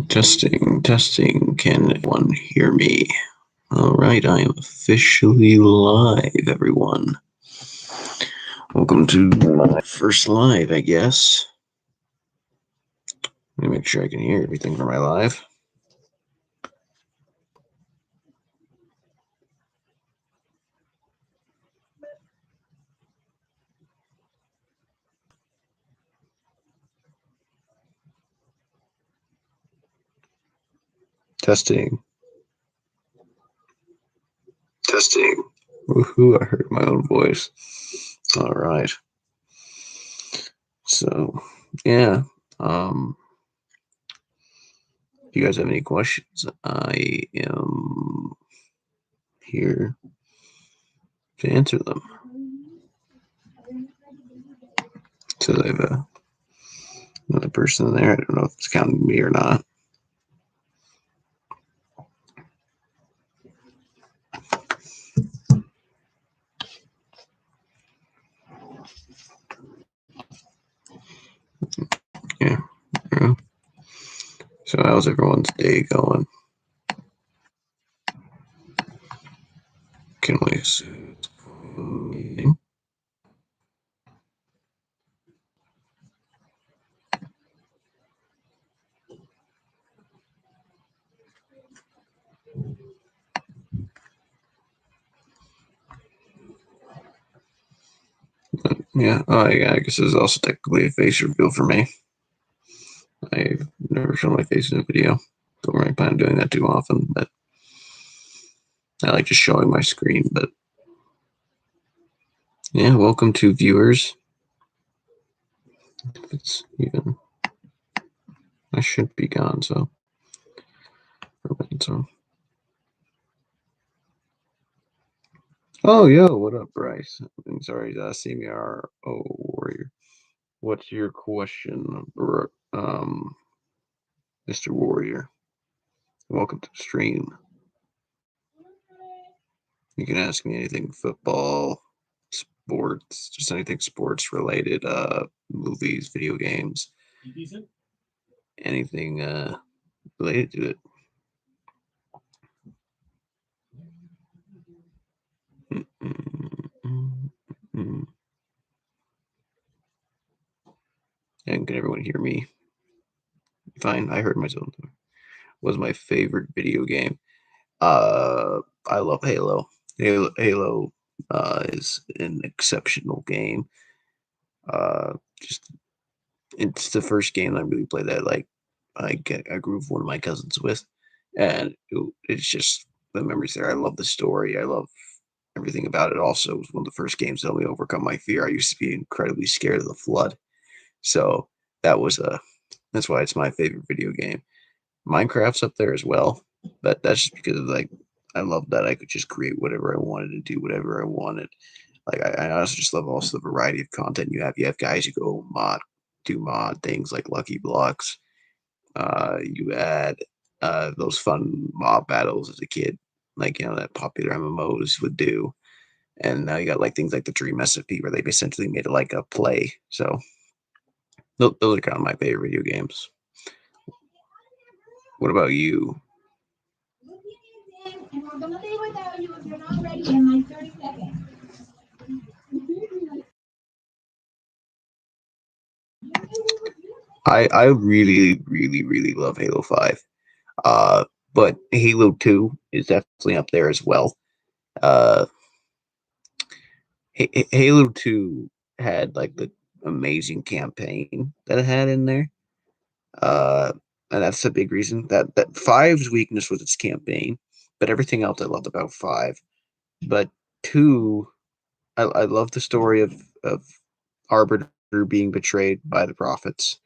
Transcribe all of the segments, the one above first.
Testing, testing. Can anyone hear me? All right, I am officially live, everyone. Welcome to my first live, I guess. Let me make sure I can hear everything for my live. Testing. Testing. Woohoo, I heard my own voice. All right. So, yeah. If you guys have any questions, I am here to answer them. So I have another person in there. I don't know if it's counting me or not. Yeah. So how's everyone's day going? Can we see? Yeah, yeah, I guess this is also technically a face reveal for me. I've never shown my face in a video. Don't really plan on doing that too often, but I like just showing my screen. But yeah, welcome to viewers. If it's even, I should be gone, so. Oh, yo, what up, Bryce? I'm sorry, CMR. Oh, Warrior. What's your question, Mr. Warrior? Welcome to the stream. You can ask me anything football, sports, just anything sports related, movies, video games, anything related to it. And can everyone hear me? Fine, I heard myself. Was my favorite video game. I love Halo. Halo is an exceptional game. Just it's the first game I really played that I grew up with one of my cousins with, and it's just the memories there. I love the story. I love everything about it. Also, it was one of the first games that helped me overcome my fear. I used to be incredibly scared of the flood, so that was that's why it's my favorite video game. Minecraft's up there as well, but that's just because of I love that I could just create whatever I wanted and do whatever I wanted. Like I also just love also the variety of content you have. You have guys who go do mod things like Lucky Blocks. You add those fun mob battles as a kid, like that popular MMOs would do. And now you got like things like the Dream SMP where they've essentially made it like a play. So those are kind of my favorite video games. What about you? And we're gonna leave without you if you're not ready in like 30 seconds. I really, really, really love Halo 5. But Halo 2 is definitely up there as well. Uh, Halo 2 had like the amazing campaign that it had in there. Uh, and that's a big reason that five's weakness was its campaign, but everything else I loved about five. But two, I love the story of Arbiter being betrayed by the prophets,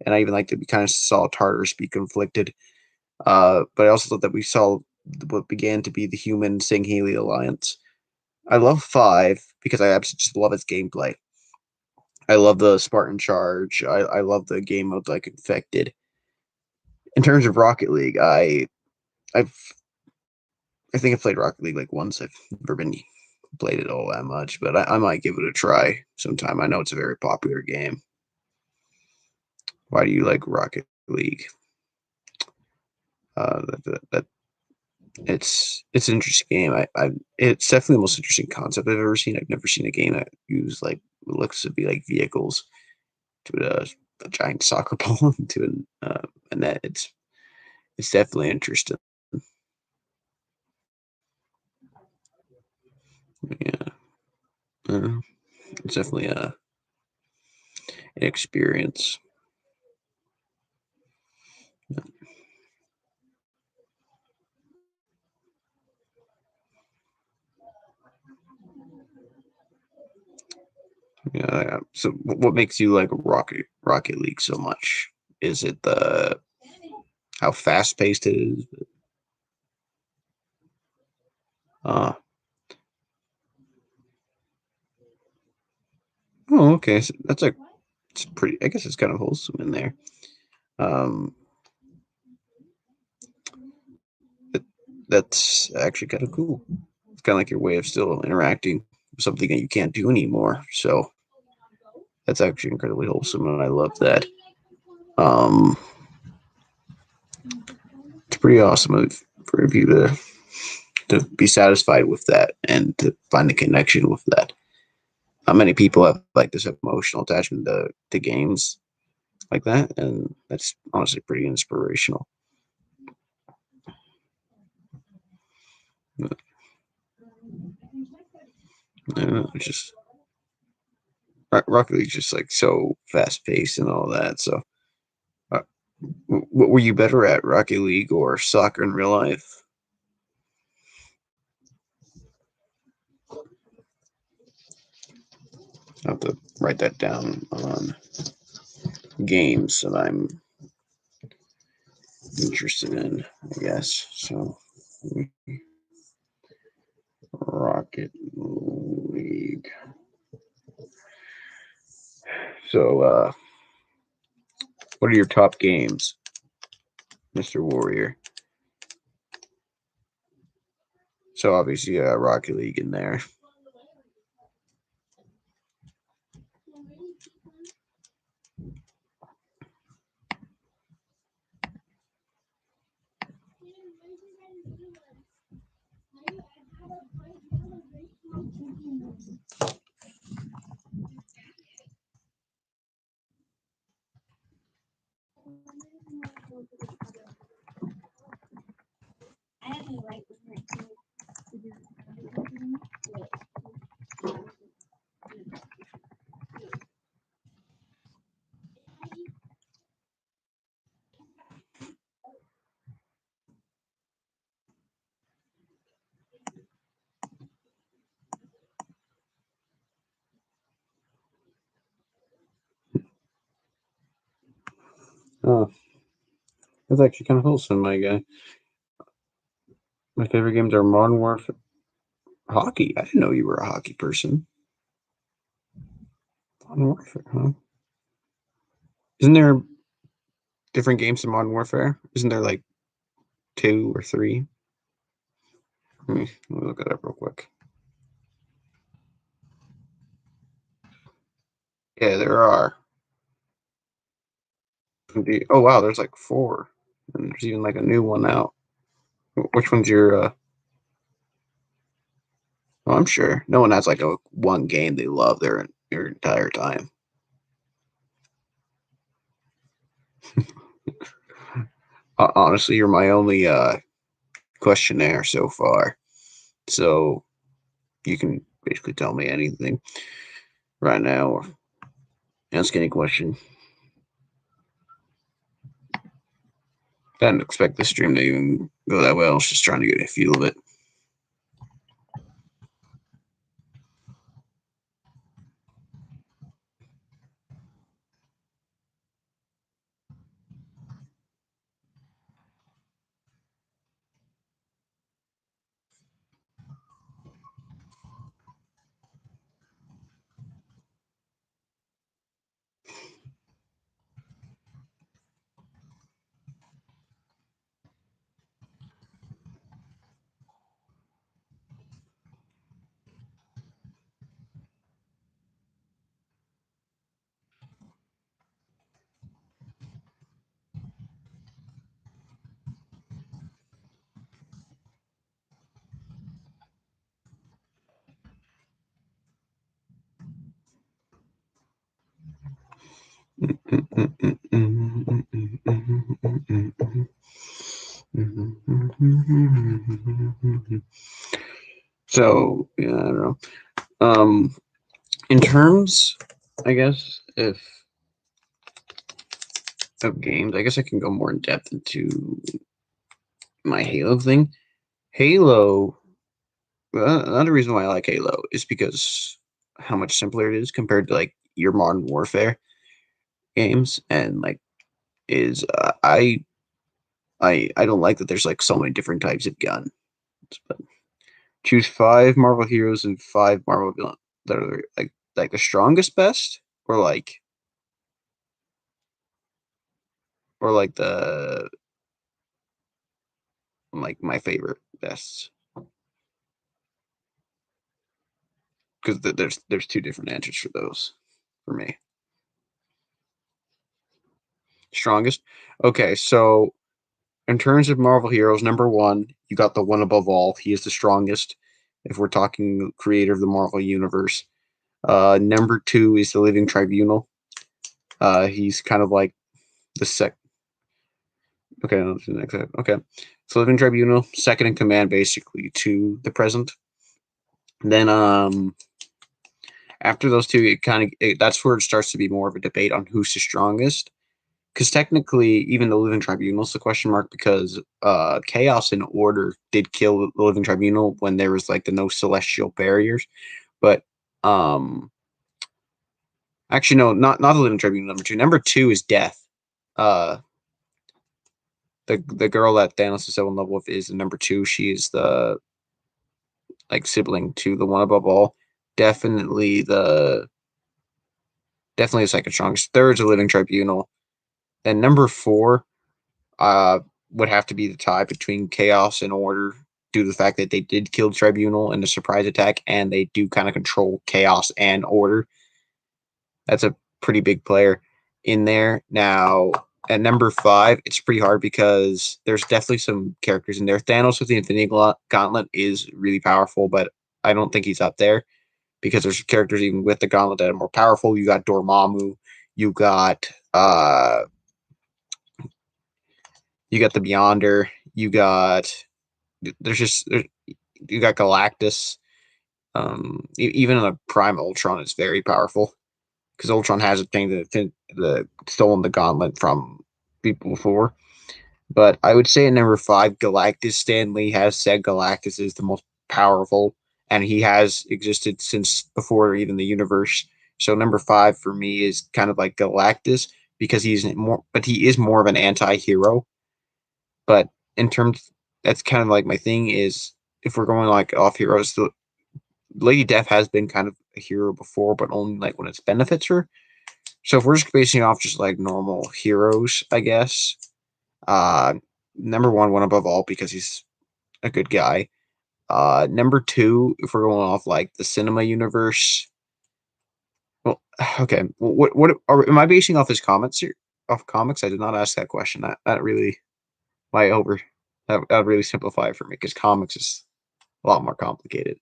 and I even like that we kind of saw Tartarus be conflicted. But I also thought that we saw what began to be the human Singhaley alliance. I love five because I absolutely just love its gameplay. I love the Spartan charge. I love the game modes like Infected. In terms of Rocket League, I've I think I've played Rocket League like once. I've never been played it all that much, but I might give it a try sometime. I know it's a very popular game. Why do you like Rocket League? That it's an interesting game. I it's definitely the most interesting concept I've ever seen. I've never seen a game that use like what looks to be like vehicles to a giant soccer ball into a net. It's definitely interesting. Yeah, uh, it's definitely an experience. Yeah. So, what makes you like Rocket League so much? Is it the how fast paced it is? Uh, oh, okay. So that's like it's pretty. I guess it's kind of wholesome in there. Um, it, that's actually kind of cool. It's kind of like your way of still interacting with something that you can't do anymore. So that's actually incredibly wholesome, and I love that. Um, it's pretty awesome for you to be satisfied with that and to find a connection with that. Not many people have like this emotional attachment to games like that, and that's honestly pretty inspirational. It's just Rocket League's just like so fast paced and all that. So, uh, what were you better at, Rocket League or soccer in real life? I have to write that down on games that I'm interested in, I guess. So, Rocket League. So, what are your top games, Mr. Warrior? So obviously, Rocket League in there. Oh, that's actually kind of wholesome, my guy. My favorite games are Modern Warfare, hockey. I didn't know you were a hockey person. Modern Warfare, huh? Isn't there different games in Modern Warfare? Isn't there like two or three? Let me look it up real quick. Yeah, there are. Oh wow, there's like four, and there's even like a new one out. Which one's your? Well, I'm sure no one has like a one game they love their entire time. Honestly, you're my only questionnaire so far, so you can basically tell me anything right now or ask any question. I didn't expect the stream to even go that well. I was just trying to get a feel of it. So yeah, I don't know. In terms, I guess, if of games, I guess I can go more in depth into my Halo thing. Halo, another reason why I like Halo is because how much simpler it is compared to like your Modern Warfare games, and like is I don't like that there's like so many different types of guns. But choose 5 Marvel heroes and 5 Marvel villains that are like the strongest best, or like the like my favorite best, because there's two different answers for those for me. Strongest. Okay, so in terms of Marvel heroes, number one, you got the one above all. He is the strongest. If we're talking creator of the Marvel universe, number two is the Living Tribunal. He's kind of like the sec. Okay, no, the next. Okay, so Living Tribunal, second in command, basically to the present. Then, after those two, that's where it starts to be more of a debate on who's the strongest. Because technically, even the Living Tribunal is the question mark, because Chaos and Order did kill the Living Tribunal when there was like the no celestial barriers. But actually, no, not the Living Tribunal. Number two. Number two is Death. Uh, the girl that Thanos is so in love with is the number two. She is the like sibling to the one above all. Definitely the definitely the second strongest. Third is the Living Tribunal. And number four uh, would have to be the tie between Chaos and Order, due to the fact that they did kill Tribunal in the surprise attack, and they do kind of control Chaos and Order. That's a pretty big player in there. Now, at number five, it's pretty hard because there's definitely some characters in there. Thanos with the Infinity Gauntlet is really powerful, but I don't think he's up there, because there's characters even with the Gauntlet that are more powerful. You got Dormammu, you got uh, you got the Beyonder, you got you got Galactus. Even in a Prime Ultron, is very powerful, because Ultron has obtained the stolen the gauntlet from people before. But I would say at number five, Galactus. Stan Lee has said Galactus is the most powerful, and he has existed since before even the universe. So number five for me is kind of like Galactus, because he is more of an anti-hero. But in terms, that's kind of like my thing is, if we're going like off heroes, the Lady Death has been kind of a hero before, but only like when it benefits her. So if we're just basing off just like normal heroes, I guess, uh, number one above all, because he's a good guy. Number two, if we're going off like the cinema universe, well, okay, am I basing off his comments here? Off comics? I did not ask that question. That really might over that really simplify it for me, because comics is a lot more complicated.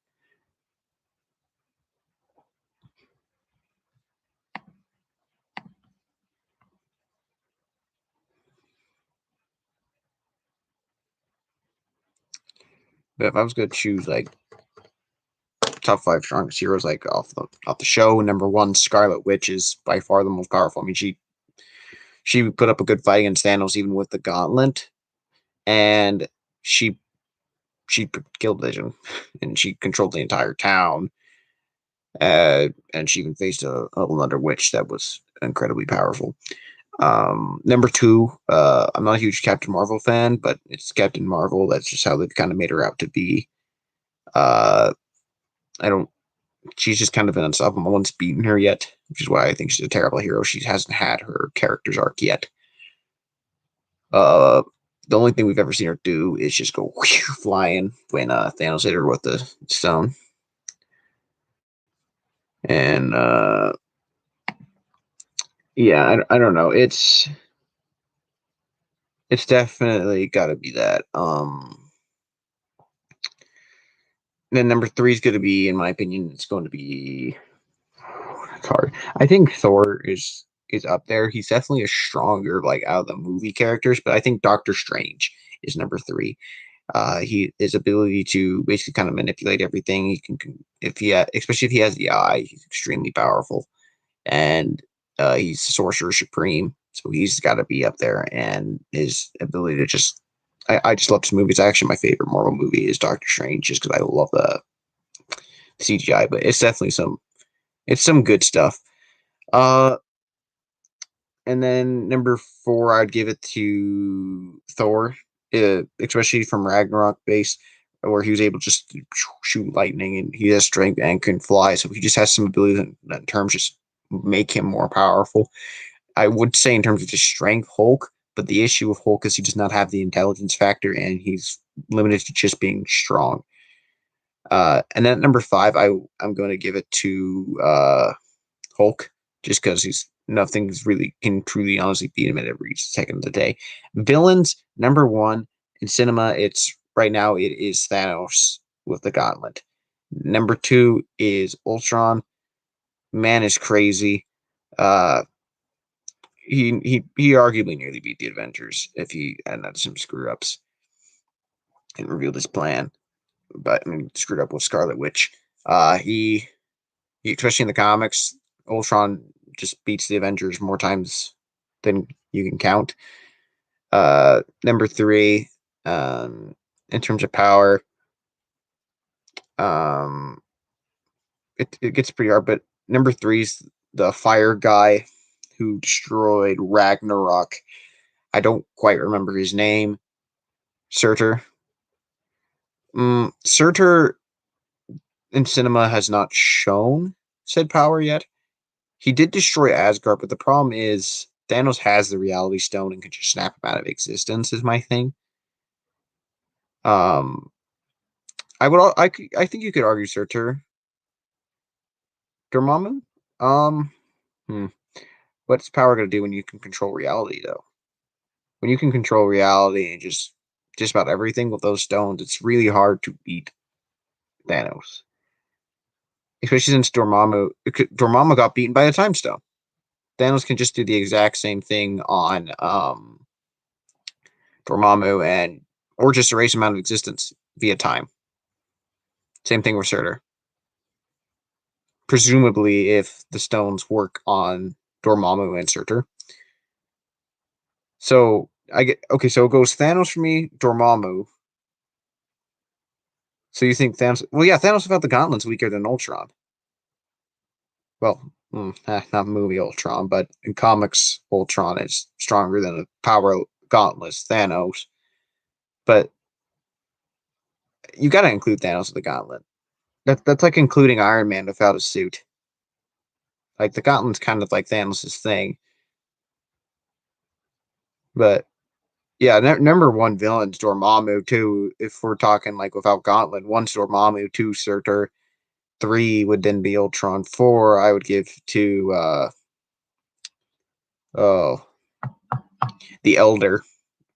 But if I was gonna choose like top five strongest heroes, like off the show, number one, Scarlet Witch is by far the most powerful. I mean, she put up a good fight against Thanos even with the gauntlet, and she she killed Vision, and she controlled the entire town. And she even faced another witch that was incredibly powerful. Number two, I'm not a huge Captain Marvel fan, but it's Captain Marvel. That's just how they've kind of made her out to be. Uh, I don't. She's just kind of an unstoppable. No one's beaten her yet, which is why I think she's a terrible hero. She hasn't had her character's arc yet. Uh, the only thing we've ever seen her do is just go flying when Thanos hit her with the stone. And yeah, I don't know. It's definitely got to be that. Then number three is going to be, in my opinion, it's going to be. It's hard. I think Thor is. is up there. He's definitely a stronger like out of the movie characters, but I think Doctor Strange is number three. His ability to basically kind of manipulate everything. He can if he especially if he has the eye, he's extremely powerful, and he's Sorcerer Supreme, so he's got to be up there. And his ability to just I just love his movies. Actually, my favorite Marvel movie is Doctor Strange, just because I love the CGI. But it's definitely some good stuff. Uh, and then number four, I'd give it to Thor, especially from Ragnarok base, where he was able just to shoot lightning and he has strength and can fly. So he just has some abilities in terms just make him more powerful. I would say in terms of just strength, Hulk, but the issue with Hulk is he does not have the intelligence factor and he's limited to just being strong. And then at number five, I'm going to give it to Hulk, just because he's nothing's really can truly honestly beat him at every second of the day. Villains, number one in cinema, it's right now it is Thanos with the gauntlet. Number two is Ultron. Man is crazy. Uh he arguably nearly beat the Avengers if he hadn't had some screw ups and revealed his plan. But I mean screwed up with Scarlet Witch. He especially in the comics, Ultron just beats the Avengers more times than you can count. Number three, in terms of power, um, it gets pretty hard, but number three is the fire guy who destroyed Ragnarok. I don't quite remember his name. Surtur. Surtur in cinema has not shown said power yet. He did destroy Asgard, but the problem is Thanos has the Reality Stone and can just snap him out of existence. Is my thing. Um, I think you could argue Surtur. Dormammu. Um, hmm. What's power gonna do when you can control reality though? When you can control reality and just about everything with those stones, it's really hard to beat Thanos. Especially since Dormammu got beaten by a time stone. Thanos can just do the exact same thing on Dormammu and or just erase him out of existence via time. Same thing with Surtur. Presumably, if the stones work on Dormammu and Surtur. So I get okay. So it goes Thanos for me, Dormammu. So you think Thanos? Well, yeah, Thanos without the gauntlet's weaker than Ultron. Well, not movie Ultron, but in comics, Ultron is stronger than a power gauntless Thanos. But you got to include Thanos with the gauntlet. That's like including Iron Man without a suit. Like the gauntlet's kind of like Thanos' thing. But yeah, number one villain's Dormammu. Two, if we're talking like without gauntlet, one's Dormammu, two Surtur, three would then be Ultron. Four, I would give to oh the Elder.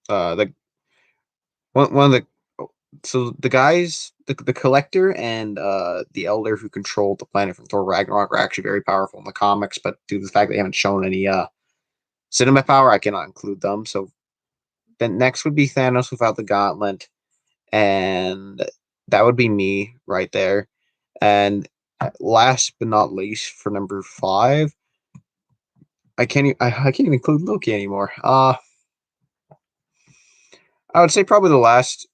The one of the so the guys the Collector and the Elder who controlled the planet from Thor Ragnarok are actually very powerful in the comics, but due to the fact they haven't shown any cinema power, I cannot include them. So then next would be Thanos without the gauntlet, and that would be me right there. And last but not least, for number five, I can't even include Loki anymore. I would say probably the last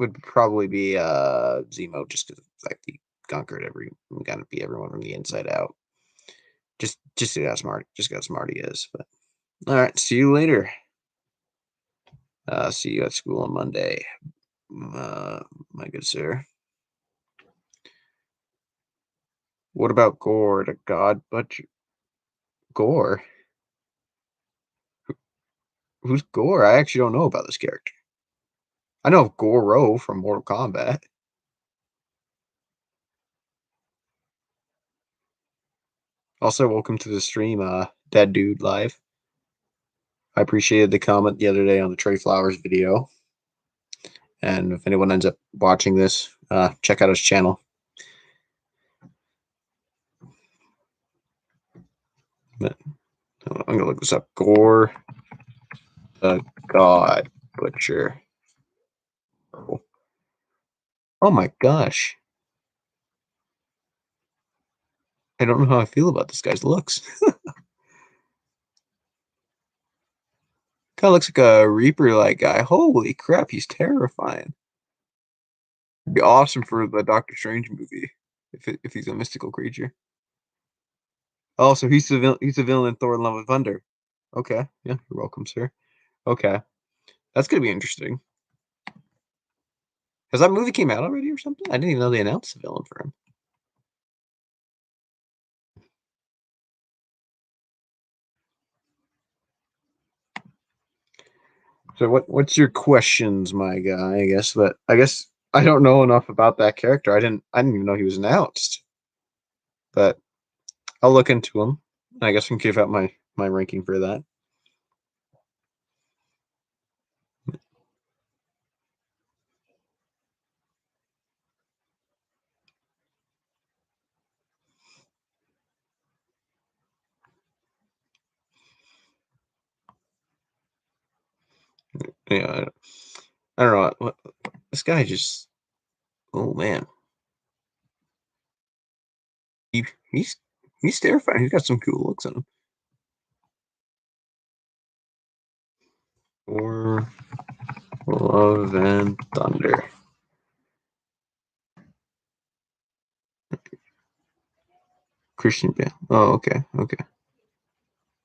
would probably be Zemo, just because like he conquered gonna be everyone from the inside out. Just how smart he is. But all right, see you later. See you at school on Monday, my good sir. What about Gore, the God Butcher? Gore? Who's Gore? I actually don't know about this character. I know of Goro from Mortal Kombat. Also, welcome to the stream, Dead Dude Live. I appreciated the comment the other day on the Trey Flowers video. And if anyone ends up watching this, check out his channel. But I'm gonna look this up. Gore the God Butcher. Oh my gosh. I don't know how I feel about this guy's looks. Kind of looks like a Reaper-like guy. Holy crap, he's terrifying. It'd be awesome for the Doctor Strange movie if he's a mystical creature. Oh, so he's the villain in Thor: Love and Thunder. Okay, yeah, you're welcome, sir. Okay, that's gonna be interesting. Has that movie came out already or something? I didn't even know they announced the villain for him. So what's your questions, my guy? I guess I don't know enough about that character. I didn't even know he was announced. But I'll look into him. I guess I can give out my ranking for that. Yeah, I don't know. This guy just oh man. He he's he's terrifying. He's got some cool looks on him. Or Love and Thunder. Christian Bale. Oh, okay, okay.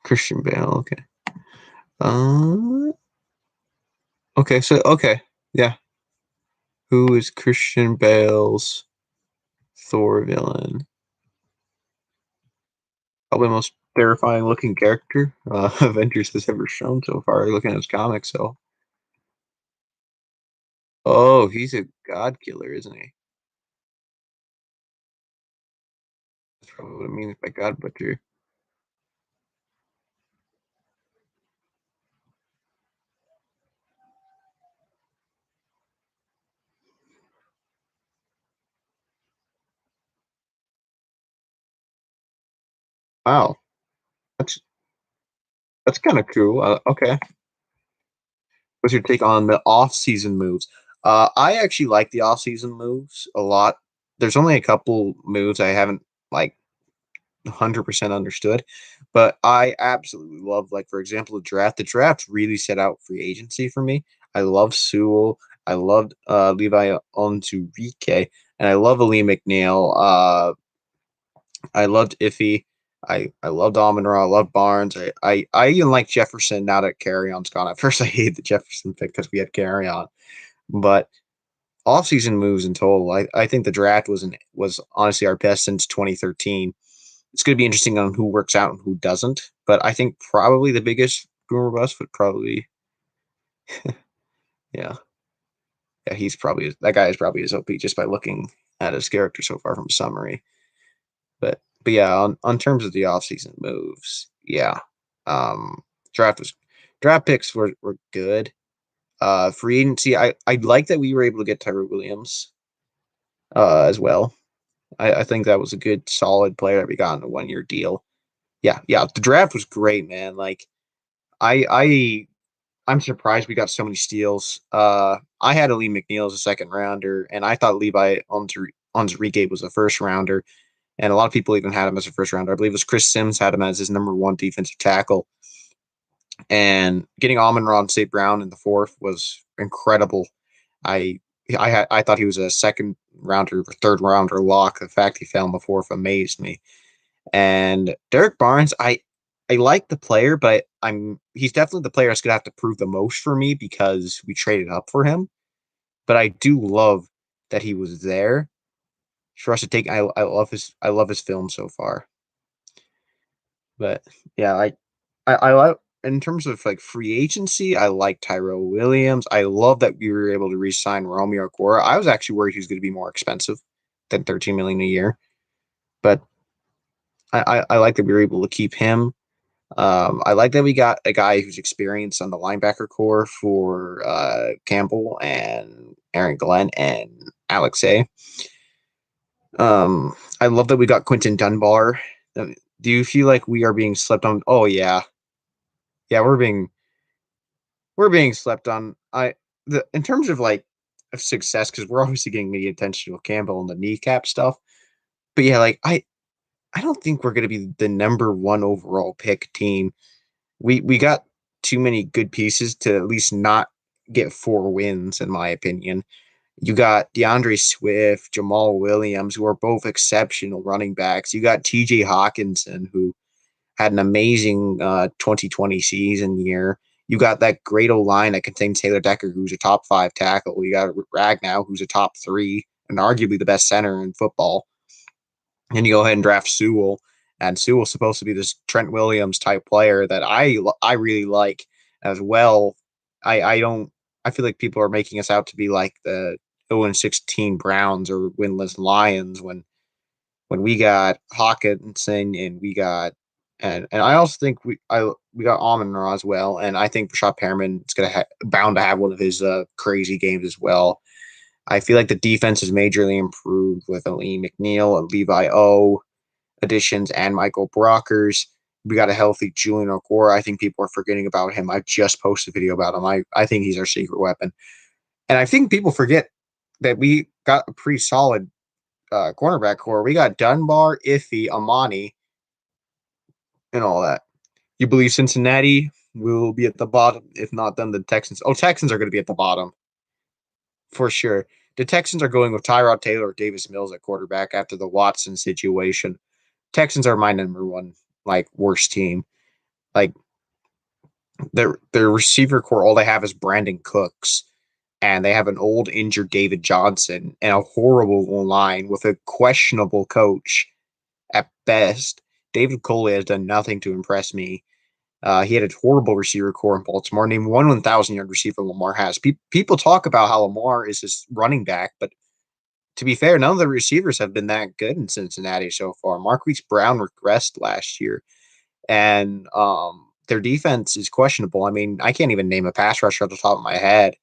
Christian Bale. Okay. Uh, okay. So okay, yeah. Who is Christian Bale's Thor villain? Probably the most terrifying looking character Avengers has ever shown so far. Looking at his comics, so oh, he's a god killer, isn't he? That's probably what it means by god butcher. Wow, that's that's kind of cool. Okay, what's your take on the off-season moves? I actually like the off-season moves a lot. There's only a couple moves I haven't like 100% understood, but I absolutely love, like for example, the draft. The draft really set out free agency for me. I love Sewell. I loved Levi Onwuzurike, and I love Ali McNeil. I loved Iffy. I loved Amon Ra. I loved Barnes. I even like Jefferson now that Carry On's gone. At first, I hated the Jefferson pick because we had Carry On, but offseason moves in total, I think the draft was honestly our best since 2013. It's going to be interesting on who works out and who doesn't, but I think probably the biggest boomer bust would probably, yeah, yeah, he's probably that guy is probably his OP just by looking at his character so far from summary. But yeah, on terms of the offseason moves, yeah, um, draft was draft picks were good. Free agency, I like that we were able to get Tyrell Williams as well. I think that was a good solid player that we got in a 1 year deal. Yeah, yeah, the draft was great, man. Like I I'm surprised we got so many steals. I had Ali McNeil as a second rounder, and I thought Levi Onwuzurike was a first rounder, and a lot of people even had him as a first rounder. I believe it was Chris Sims had him as his number one defensive tackle, and getting Amon Ra and St. Brown in the fourth was incredible. I I thought he was a second rounder or third rounder lock. The fact he fell in the fourth amazed me. And Derek Barnes, I like the player, but he's definitely the player that's gonna have to prove the most for me because we traded up for him. But I do love that he was there for us to take. I love his film so far. But yeah, I like in terms of like free agency, I like Tyrell Williams. I love that we were able to re-sign Romeo Cora. I was actually worried he was going to be more expensive than 13 million a year, but I like that we were able to keep him. I like that we got a guy who's experienced on the linebacker core for Campbell and Aaron Glenn and Alex A. I love that we got Quinton Dunbar. Do you feel like we are being slept on? Oh yeah, yeah, we're being slept on. In terms of like of success because we're obviously getting the attention of Campbell and the kneecap stuff. But yeah, like I don't think we're going to be the number one overall pick team. We got too many good pieces to at least not get 4 wins, in my opinion. You got DeAndre Swift, Jamal Williams, who are both exceptional running backs. You got TJ Hawkinson, who had an amazing 2020 season year. You got that great O line that contains Taylor Decker, who's a top 5 tackle. You got Ragnow, who's a top 3 and arguably the best center in football. And you go ahead and draft Sewell, and Sewell's supposed to be this Trent Williams type player that I really like as well. I don't I feel like people are making us out to be like the 0-16 Browns or winless Lions when we got Hawkinson and we got and I also think we got Amon Ra as well, and I think Rashad Perriman is gonna bound to have one of his crazy games as well. I feel like the defense is majorly improved with Ali McNeil and Levi O additions and Michael Brockers. We got a healthy Julian Okora. I think people are forgetting about him. I just posted a video about him. I think he's our secret weapon. And I think people forget that we got a pretty solid cornerback core. We got Dunbar, Iffy, Amani, and all that. You believe Cincinnati will be at the bottom? If not, then the Texans. Oh, Texans are going to be at the bottom for sure. The Texans are going with Tyrod Taylor or Davis Mills at quarterback after the Watson situation. Texans are my number one like worst team. Like their receiver core, all they have is Brandon Cooks, and they have an old injured David Johnson and a horrible line with a questionable coach at best. David Coley has done nothing to impress me. He had a horrible receiver core in Baltimore. Named one 1,000-yard receiver Lamar has. People talk about how Lamar is his running back, but to be fair, none of the receivers have been that good in Cincinnati so far. Marquise Brown regressed last year, and their defense is questionable. I mean, I can't even name a pass rusher off the top of my head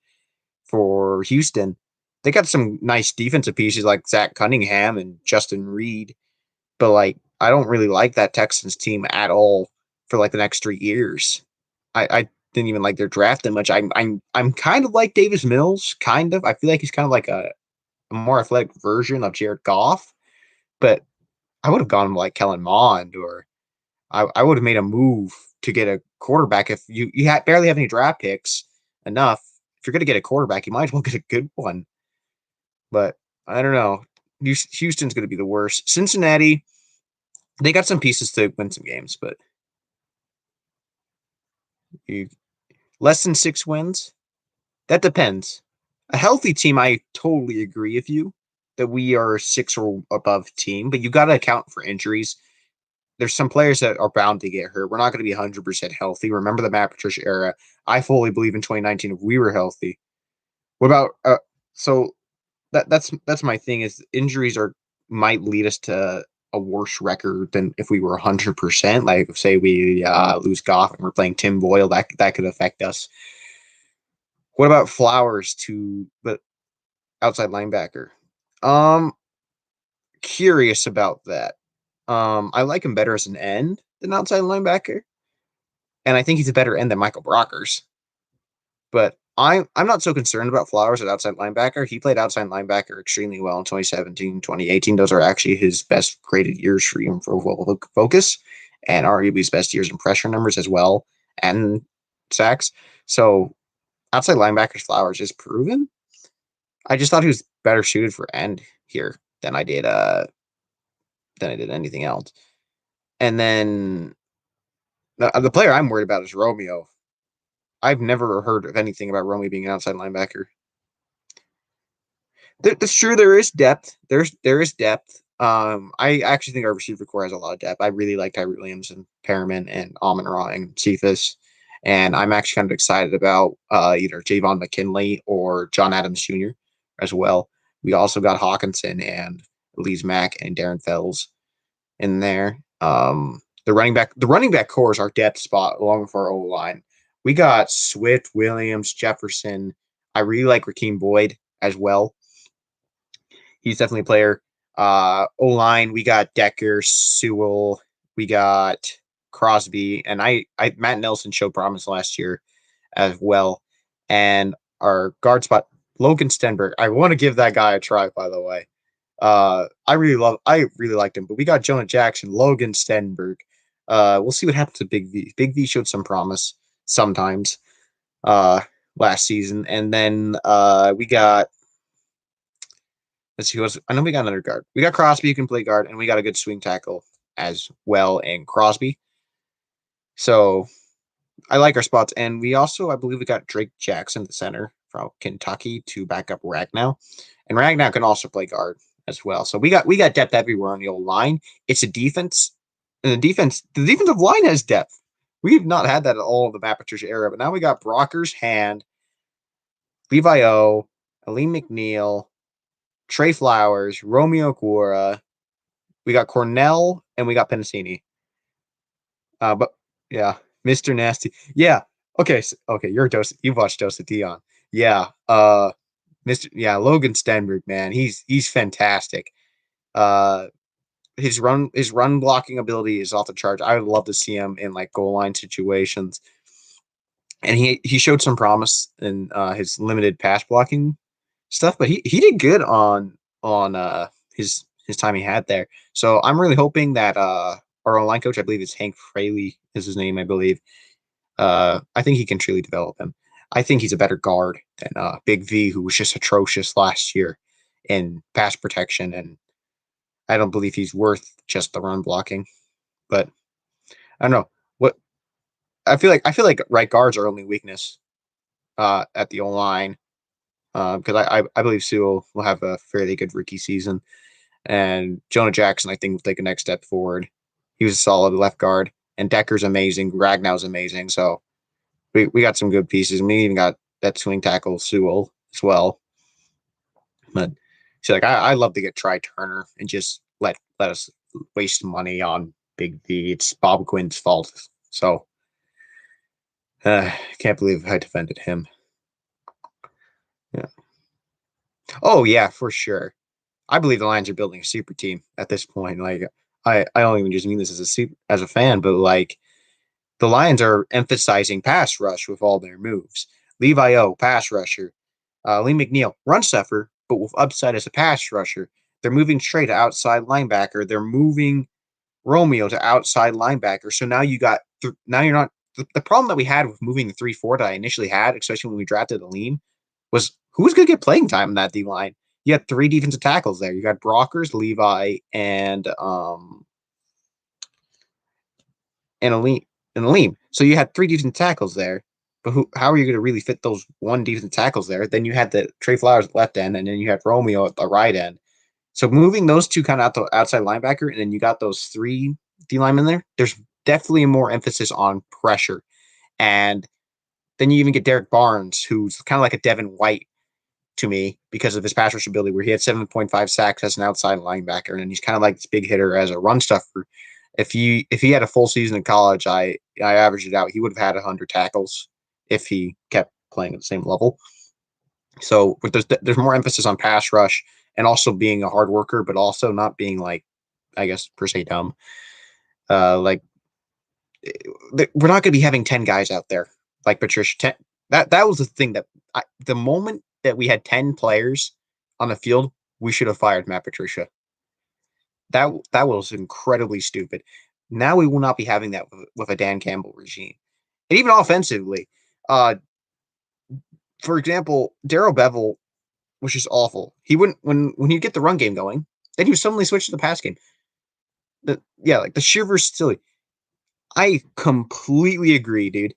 for Houston. They got some nice defensive pieces like Zach Cunningham and Justin Reed, but like I don't really like that Texans team at all for like the next 3 years. I didn't even like their draft that much. I'm kind of like Davis Mills, kind of. I feel like he's kind of like a more athletic version of Jared Goff, but I would have gone like Kellen Mond or I would have made a move to get a quarterback if barely have any draft picks enough. If you're going to get a quarterback, you might as well get a good one. But I don't know. Houston's going to be the worst. Cincinnati, they got some pieces to win some games, but you, less than 6 wins. That depends. A healthy team, I totally agree with you that we are 6 or above team, but you got to account for injuries. There's some players that are bound to get hurt. We're not going to be 100% healthy. Remember the Matt Patricia era. I fully believe in 2019 if we were healthy. What about so that's my thing is injuries are might lead us to a worse record than if we were 100%. Like say we lose Goff and we're playing Tim Boyle, that could affect us. What about Flowers to the outside linebacker? Um, Curious about that. I like him better as an end than outside linebacker, and I think he's a better end than Michael Brockers. But I'm not so concerned about Flowers at outside linebacker. He played outside linebacker extremely well in 2017, 2018. Those are actually his best graded years for him for focus, and arguably his best years in pressure numbers as well, and sacks. So outside linebackers, Flowers is proven. I just thought he was better suited for end here than I did anything else. And then the player I'm worried about is Romeo. I've never heard of anything about Romeo being an outside linebacker. That's true. There is depth. There is depth. I actually think our receiver core has a lot of depth. I really like Tyree Williams and Perriman and Amon Ra and Cephas. And I'm actually kind of excited about either Javon McKinley or John Adams Jr. as well. We also got Hawkinson and Elise Mack and Darren Fells in there. The running back core is our depth spot along with our O line. We got Swift, Williams, Jefferson. I really like Rakeem Boyd as well. He's definitely a player. O line, we got Decker, Sewell, We got Crosby, and Matt Nelson showed promise last year as well. And our guard spot, Logan Stenberg. I want to give that guy a try, by the way. I really liked him, but we got Jonah Jackson, Logan Stenberg. We'll see what happens to Big V. Big V showed some promise sometimes uh last season. And then we got, let's see who else. I know we got another guard. We got Crosby who can play guard, and we got a good swing tackle as well in Crosby. So I like our spots. And we also, I believe we got Drake Jackson, the center from Kentucky, to back up Ragnow. And Ragnow can also play guard as well. So we got depth everywhere on the old line. It's a defense. And the defensive line has depth. We've not had that at all of the Matt Patricia era, but now we got Brockers, Hand, Levi O, Aleem McNeil, Trey Flowers, Romeo Cuora. We got Cornell and we got Penasini. But yeah, Mr. Nasty. Yeah. Okay. Okay. You've watched Dose of Dion. Yeah. Logan Stenberg, man. He's fantastic. Uh, his run blocking ability is off the charts. I would love to see him in like goal line situations. And he showed some promise in his limited pass blocking stuff, but he did good on his time he had there. So I'm really hoping that our online coach, I believe it's Hank Fraley is his name, I believe. I think he can truly develop him. I think he's a better guard than Big V, who was just atrocious last year in pass protection, and I don't believe he's worth just the run blocking. But I don't know what I feel like right guards are only weakness at the O line because I believe Sewell will have a fairly good rookie season, and Jonah Jackson I think will take a next step forward. He was a solid left guard, and Decker's amazing. Ragnow's amazing. So we got some good pieces. And we even got that swing tackle Sewell as well. But see, like I love to get Try Turner and just let us waste money on Big V. It's Bob Quinn's fault. So can't believe I defended him. Yeah. Oh yeah, for sure. I believe the Lions are building a super team at this point. Like I don't even just mean this as a fan, but like the Lions are emphasizing pass rush with all their moves. Levi O, pass rusher. Lee McNeil, run stuffer, but with upside as a pass rusher. They're moving Trey to outside linebacker. They're moving Romeo to outside linebacker. So now now you're not the problem that we had with moving the 3-4 that I initially had, especially when we drafted Aleem, was who was going to get playing time in that D line. You had three defensive tackles there. You got Brockers, Levi, and Aleem. So you had three defensive tackles there. But how are you going to really fit those one defensive tackles there? Then you had the Trey Flowers at the left end, and then you had Romeo at the right end. So moving those two kind of out the outside linebacker, and then you got those three D linemen there. There's definitely more emphasis on pressure, and then you even get Derek Barnes, who's kind of like a Devin White to me because of his pass rush ability, where he had 7.5 sacks as an outside linebacker, and he's kind of like this big hitter as a run stuffer. If he had a full season in college, I averaged it out. He would have had 100 tackles if he kept playing at the same level. So there's more emphasis on pass rush and also being a hard worker, but also not being like, I guess per se dumb. Like we're not going to be having 10 guys out there like Patricia. That was the thing the moment that we had 10 players on the field, we should have fired Matt Patricia. That was incredibly stupid. Now we will not be having that with a Dan Campbell regime, and even offensively. For example, Darrell Bevel was just awful. He wouldn't when he'd get the run game going, then he would suddenly switch to the pass game. Like the sheer versatility. I completely agree, dude.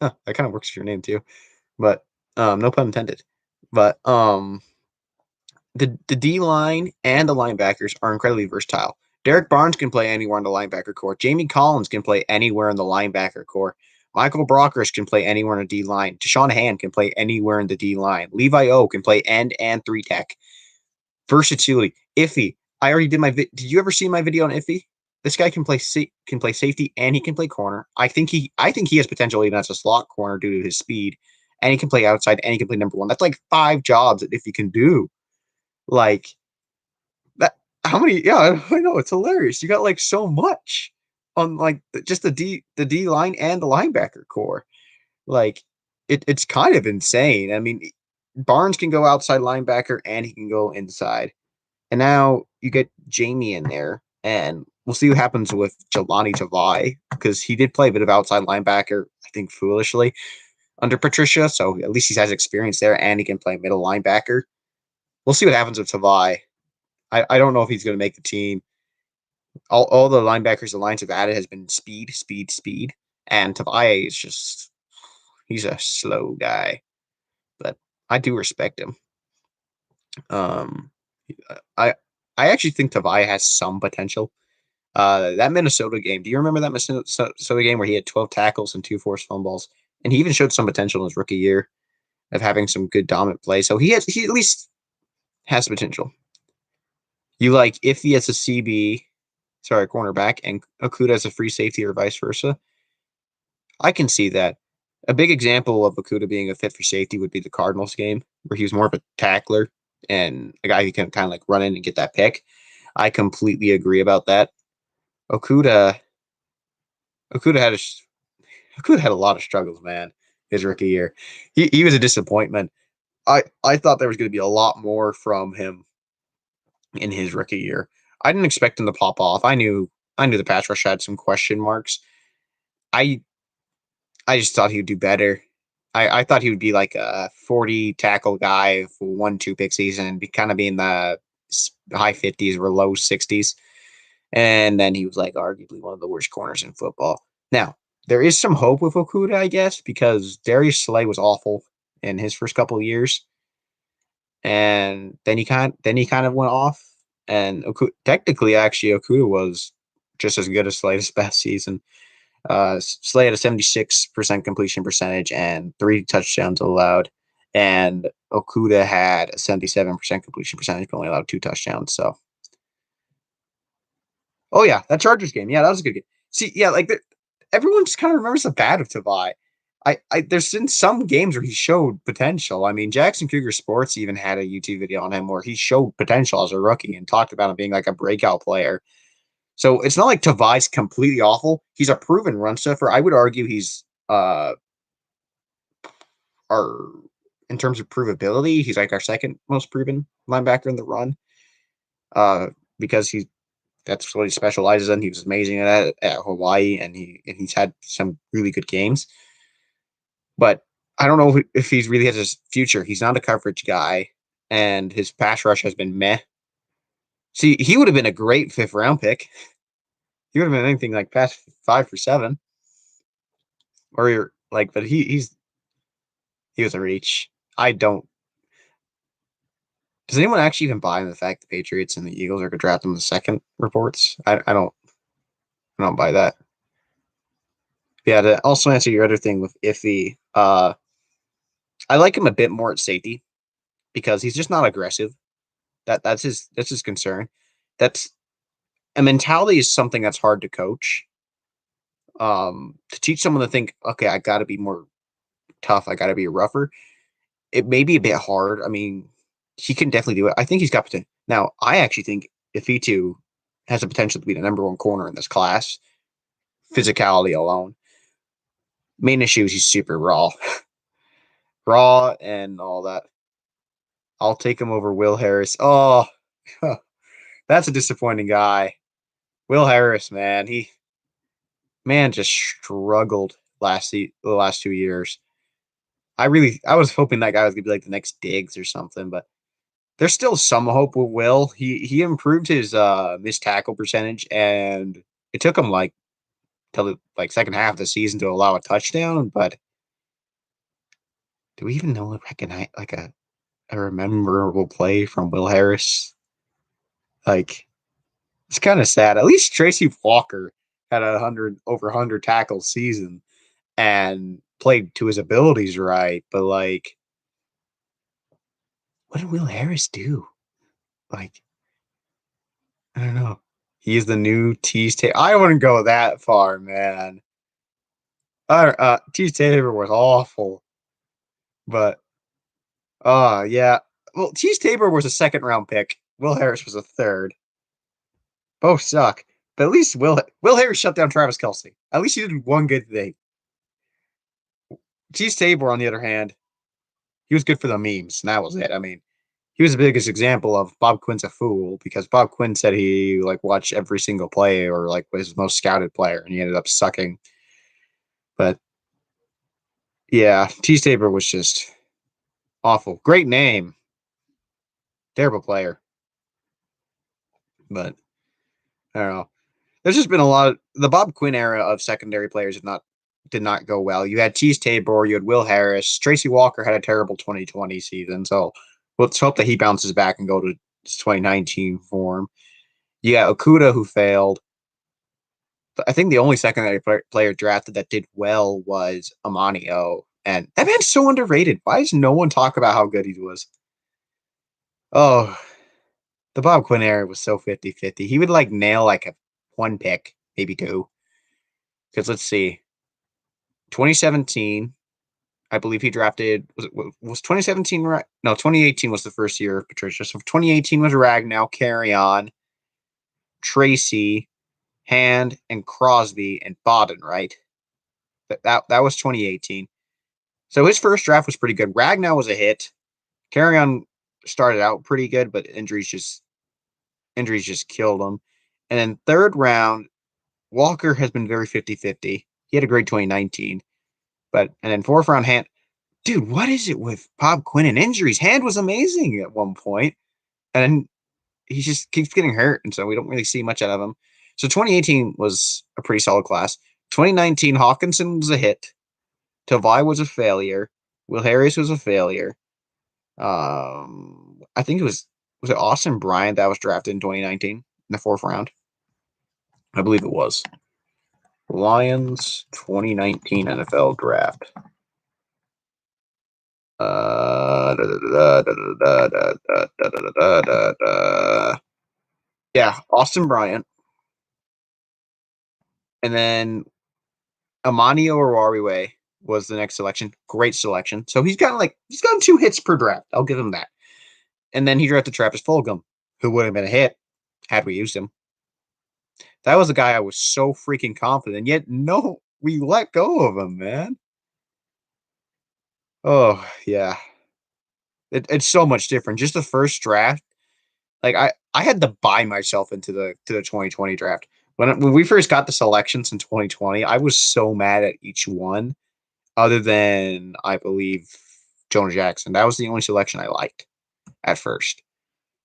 Huh, that kind of works for your name too, but no pun intended. But the D line and the linebackers are incredibly versatile. Derek Barnes can play anywhere in the linebacker core. Jamie Collins can play anywhere in the linebacker core. Michael Brockers can play anywhere in the D line. Deshaun Hand can play anywhere in the D line. Levi O can play end and three tech. Versatility. Iffy. I already did Did you ever see my video on Iffy? This guy can play safety and he can play corner. I think he has potential even as a slot corner due to his speed. And he can play outside and he can play number one. That's like 5 jobs that Iffy can do. Like that. How many? Yeah, I know it's hilarious. You got like so much. on like just the D line and the linebacker core. Like it's kind of insane. I mean, Barnes can go outside linebacker and he can go inside. And now you get Jamie in there, and we'll see what happens with Jelani Tavai because he did play a bit of outside linebacker, I think foolishly, under Patricia. So at least he has experience there, and he can play middle linebacker. We'll see what happens with Tavai. I don't know if he's going to make the team. All the linebackers the Lions have added has been speed, speed, speed, and Tavai is just he's a slow guy, but I do respect him. Um, I I actually think Tavai has some potential. That Minnesota game. Do you remember that Minnesota game where he had 12 tackles and two forced fumbles, and he even showed some potential in his rookie year of having some good dominant play. So he at least has potential. You like if he has a CB, sorry, cornerback, and Okuda as a free safety or vice versa. I can see that. A big example of Okuda being a fit for safety would be the Cardinals game, where he was more of a tackler and a guy who can kind of like run in and get that pick. I completely agree about that. Okuda Okuda had a Okuda had a lot of struggles, man. His rookie year, he was a disappointment. I thought there was going to be a lot more from him in his rookie year. I didn't expect him to pop off. I knew the pass rush had some question marks. I I just thought he would do better. I thought he would be like a 40 tackle guy for 1-2 pick season and be kind of be in the high 50s or low 60s. And then he was like arguably one of the worst corners in football. Now, there is some hope with Okuda, I guess, because Darius Slay was awful in his first couple of years. And then he kind of went off. And technically, actually, Okuda was just as good as Slay this past season. Slay had a 76% completion percentage and 3 touchdowns allowed. And Okuda had a 77% completion percentage, but only allowed 2 touchdowns. So, oh yeah, that Chargers game, yeah, that was a good game. See, yeah, like everyone just kind of remembers the bad of Tavai. There's been some games where he showed potential. I mean, Jackson Cougar Sports even had a YouTube video on him where he showed potential as a rookie and talked about him being like a breakout player. So it's not like Tavai's completely awful. He's a proven run stuffer. I would argue he's our in terms of provability, he's like our second most proven linebacker in the run. Because that's what he specializes in. He was amazing at Hawaii, and he's had some really good games. But I don't know if he's really has his future. He's not a coverage guy, and his pass rush has been meh. See, he would have been a great fifth round pick. He would have been anything like past 5 for 7, or you're like, but he was a reach. I don't. Does anyone actually even buy in the fact the Patriots and the Eagles are going to draft him in the second? Reports. I don't buy that. Yeah. To also answer your other thing with Iffy, I like him a bit more at safety because he's just not aggressive. That's his concern. That's a mentality is something that's hard to coach. To teach someone to think, okay, I got to be more tough. I got to be rougher. It may be a bit hard. I mean, he can definitely do it. I think he's got potential. Now, I actually think if he too has the potential to be the number one corner in this class, physicality alone. Main issue is he's super raw, raw and all that. I'll take him over Will Harris. Oh, that's a disappointing guy. Will Harris, man, he just struggled the last 2 years. I was hoping that guy was gonna be like the next Diggs or something, but there's still some hope with Will. He improved his missed tackle percentage, and it took him like till the like second half of the season to allow a touchdown. But do we even know recognize like a memorable play from Will Harris? Like it's kind of sad. At least Tracy Walker had over 100 tackles season and played to his abilities right. But like, what did Will Harris do? Like, I don't know. He's the new Tease Tabor. I wouldn't go that far, man. Tease Tabor was awful, but yeah. Well, Tease Tabor was a second round pick. Will Harris was a third. Both suck. But at least Will Harris shut down Travis Kelsey. At least he did one good thing. Cheese Tabor, on the other hand, he was good for the memes, and that was it. I mean, he was the biggest example of Bob Quinn's a fool because Bob Quinn said he like watched every single play or like was his most scouted player, and he ended up sucking. But yeah, Cheese Tabor was just awful. Great name, terrible player. But I don't know. There's just been a lot of the Bob Quinn era of secondary players did not go well. You had Cheese Tabor, you had Will Harris, Tracy Walker had a terrible 2020 season, so let's hope that he bounces back and go to his 2019 form. You got Okuda who failed. I think the only secondary player drafted that did well was Amanio, and that man's so underrated. Why does no one talk about how good he was? Oh, the Bob Quinn era was so 50-50. He would like nail like a one pick, maybe two. Because let's see, 2017, I believe he drafted was 2017 right? No, 2018 was the first year of Patricia. So 2018 was Ragnow, Carry On, Tracy, Hand, and Crosby and Bodden, right? That was 2018. So his first draft was pretty good. Ragnow was a hit. Carry On started out pretty good, but injuries just killed him. And then third round, Walker has been very 50-50. He had a great 2019. And then fourth round, Hand. Dude, what is it with Bob Quinn and injuries? Hand was amazing at one point, and then he just keeps getting hurt, and so we don't really see much out of him. So 2018 was a pretty solid class. 2019, Hawkinson was a hit. Tavai was a failure. Will Harris was a failure. I think was it Austin Bryant that was drafted in 2019 in the fourth round? I believe it was. Lions 2019 NFL draft. Yeah, Austin Bryant. And then Amanio Oruwariwe was the next selection. Great selection. So he's gotten 2 hits per draft. I'll give him that. And then he drafted Travis Fulgham, who would have been a hit had we used him. That was a guy I was so freaking confident, yet no, we let go of him, man. Oh yeah, it's so much different. Just the first draft, like I had to buy myself into the 2020 draft. When we first got the selections in 2020, I was so mad at each one, other than I believe Jonah Jackson. That was the only selection I liked at first.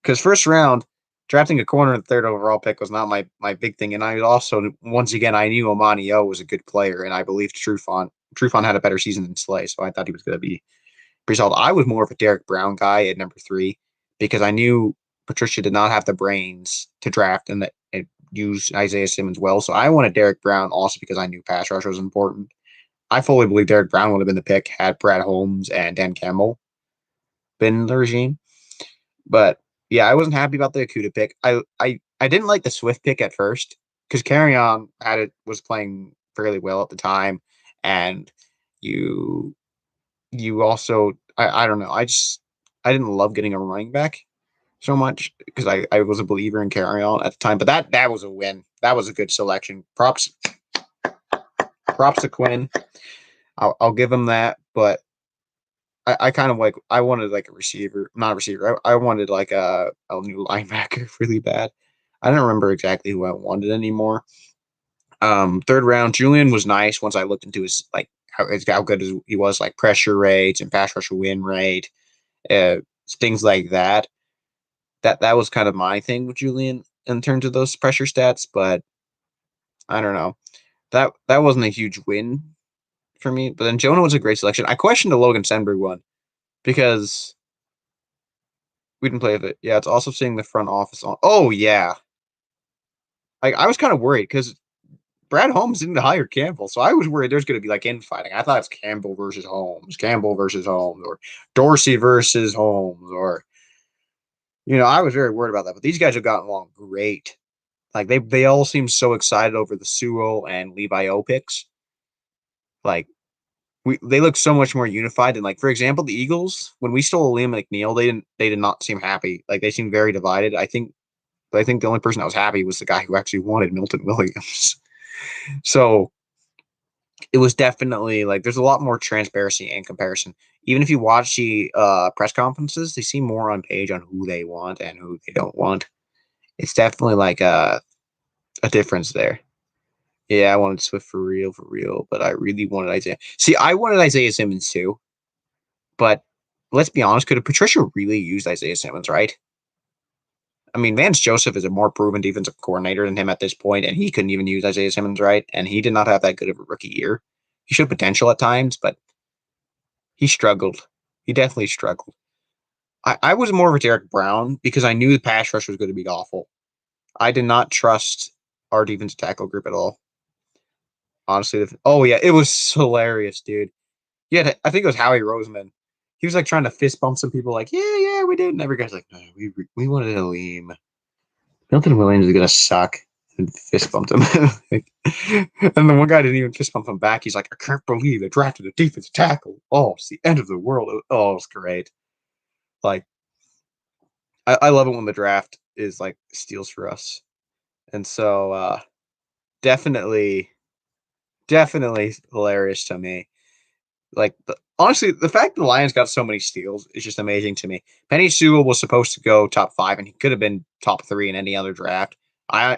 Because first round, drafting a corner and third overall pick was not my big thing. And I also, once again, I knew Amani O was a good player, and I believed Trufant. Trufant had a better season than Slay, so I thought he was going to be pretty solid. I was more of a Derek Brown guy at number 3 because I knew Patricia did not have the brains to draft and that use Isaiah Simmons well. So I wanted Derek Brown also because I knew pass rush was important. I fully believe Derek Brown would have been the pick had Brad Holmes and Dan Campbell been in the regime. But yeah, I wasn't happy about the Akuda pick. I didn't like the Swift pick at first because Carry On was playing fairly well at the time, and you also I don't know I didn't love getting a running back so much because I was a believer in Carry On at the time. But that was a win. That was a good selection. Props to Quinn. I'll give him that, but I kind of I wanted like a receiver, not a receiver. I wanted like a new linebacker really bad. I don't remember exactly who I wanted anymore. Third round, Julian was nice once I looked into his like how good he was, like pressure rates and pass rush win rate, uh, things like that. That was kind of my thing with Julian in terms of those pressure stats, but I don't know. That wasn't a huge win for me. But then Jonah was a great selection. I questioned the Logan Senberg one because we didn't play with it. Yeah, it's also seeing the front office on. Oh yeah, like I was kind of worried because Brad Holmes didn't hire Campbell, so I was worried there's going to be like infighting. I thought it's Campbell versus Holmes, or Dorsey versus Holmes, or I was very worried about that. But these guys have gotten along great. Like they all seem so excited over the Sewell and Levi O picks. Like they look so much more unified. And like for example, the Eagles when we stole Liam McNeil, they did not seem happy. Like they seemed very divided. I think But I think the only person that was happy was the guy who actually wanted Milton Williams. So it was definitely like there's a lot more transparency and comparison. Even if you watch the press conferences, they seem more on page on who they want and who they don't want. It's definitely like a difference there. Yeah, I wanted Swift for real, but I really wanted Isaiah. See, I wanted Isaiah Simmons too, but let's be honest, could have Patricia really used Isaiah Simmons, right? I mean, Vance Joseph is a more proven defensive coordinator than him at this point, and he couldn't even use Isaiah Simmons right, and he did not have that good of a rookie year. He showed potential at times, but he struggled. He definitely struggled. I was more of a Derek Brown because I knew the pass rush was going to be awful. I did not trust our defensive tackle group at all. Honestly, oh yeah, it was hilarious, dude. Yeah, I think it was Howie Roseman. He was like trying to fist bump some people, like, yeah, we did. And every guy's like, no, we wanted Aleem. Milton Williams is gonna suck. And fist bumped him. And the one guy didn't even fist bump him back. He's like, I can't believe they drafted a defensive tackle. Oh, it's the end of the world. Oh, it's great. Like, I love it when the draft is like steals for us. And so definitely, definitely hilarious to me. Like honestly, the fact the Lions got so many steals is just amazing to me. Penny Sewell was supposed to go top 5, and he could have been top 3 in any other draft.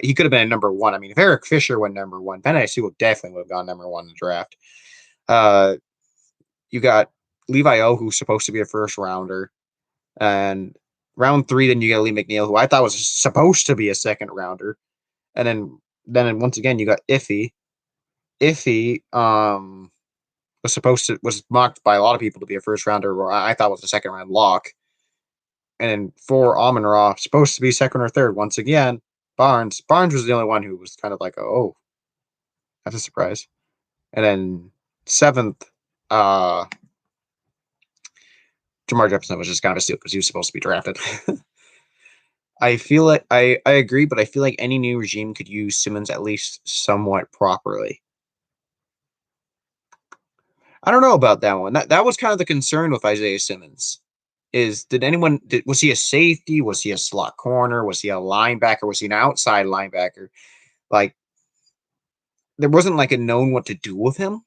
He could have been number 1. I mean, if Eric Fisher went number 1, Penny Sewell definitely would have gone number 1 in the draft. You got Levi O, who's supposed to be a first rounder, and round 3, then you got Lee McNeil, who I thought was supposed to be a second rounder, and then once again you got Iffy. Iffy, was mocked by a lot of people to be a first rounder, or I thought was a second round lock. And then for Amon Ra, supposed to be second or third. Once again, Barnes was the only one who was kind of like, oh, that's a surprise. And then 7th, Jamar Jefferson was just kind of a steal because he was supposed to be drafted. I feel like I agree, but I feel like any new regime could use Simmons at least somewhat properly. I don't know about that one. That was kind of the concern with Isaiah Simmons. Was he a safety? Was he a slot corner? Was he a linebacker? Was he an outside linebacker? Like there wasn't like a known what to do with him.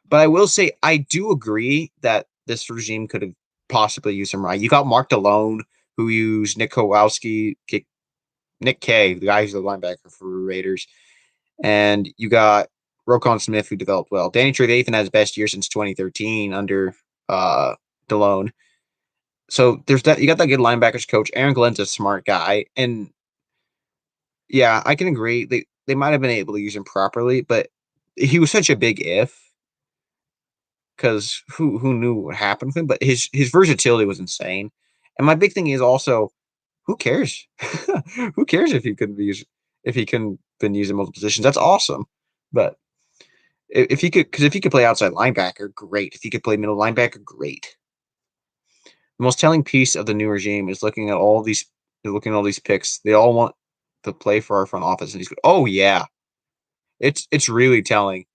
But I will say I do agree that this regime could have possibly used him right. You got Mark DeLone, who used Nick Kowalski, Nick K, the guy who's the linebacker for Raiders, and you got Roquan Smith, who developed well. Danny Trevathan had his best year since 2013 under DeLone. So there's that. You got that good linebackers coach. Aaron Glenn's a smart guy, and yeah, I can agree. They might have been able to use him properly, but he was such a big if because who knew what happened with him? But his versatility was insane. And my big thing is also who cares? Who cares if he couldn't be used, if he couldn't been used in multiple positions? That's awesome. But if he could, because if he could play outside linebacker, great. If he could play middle linebacker, great. The most telling piece of the new regime is looking at all these picks. They all want to play for our front office, and he's oh yeah, it's really telling.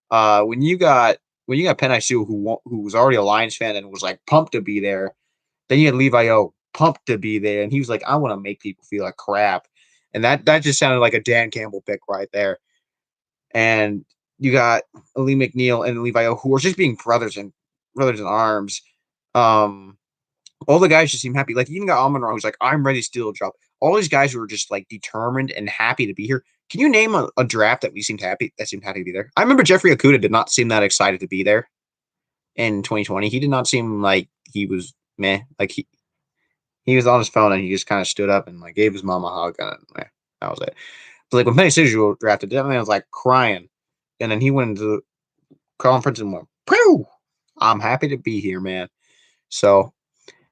When you got Penei Sewell, who was already a Lions fan and was like pumped to be there, then you had Levi O pumped to be there, and he was like, I want to make people feel like crap, and that just sounded like a Dan Campbell pick right there. And you got Lee McNeil and Levi O, who are just being brothers in arms. All the guys just seem happy. Like you even got Amon Ra, who's like, I'm ready to steal a job. All these guys who are just like determined and happy to be here. Can you name a draft that seemed happy to be there? I remember Jeffrey Okudah did not seem that excited to be there in 2020. He did not seem like he was meh. Like he was on his phone and he just kind of stood up and like gave his mom a hug and that was it. But like when Penny Sewell drafted, that man was like crying, and then he went into the conference and went, "Pew! I'm happy to be here, man." So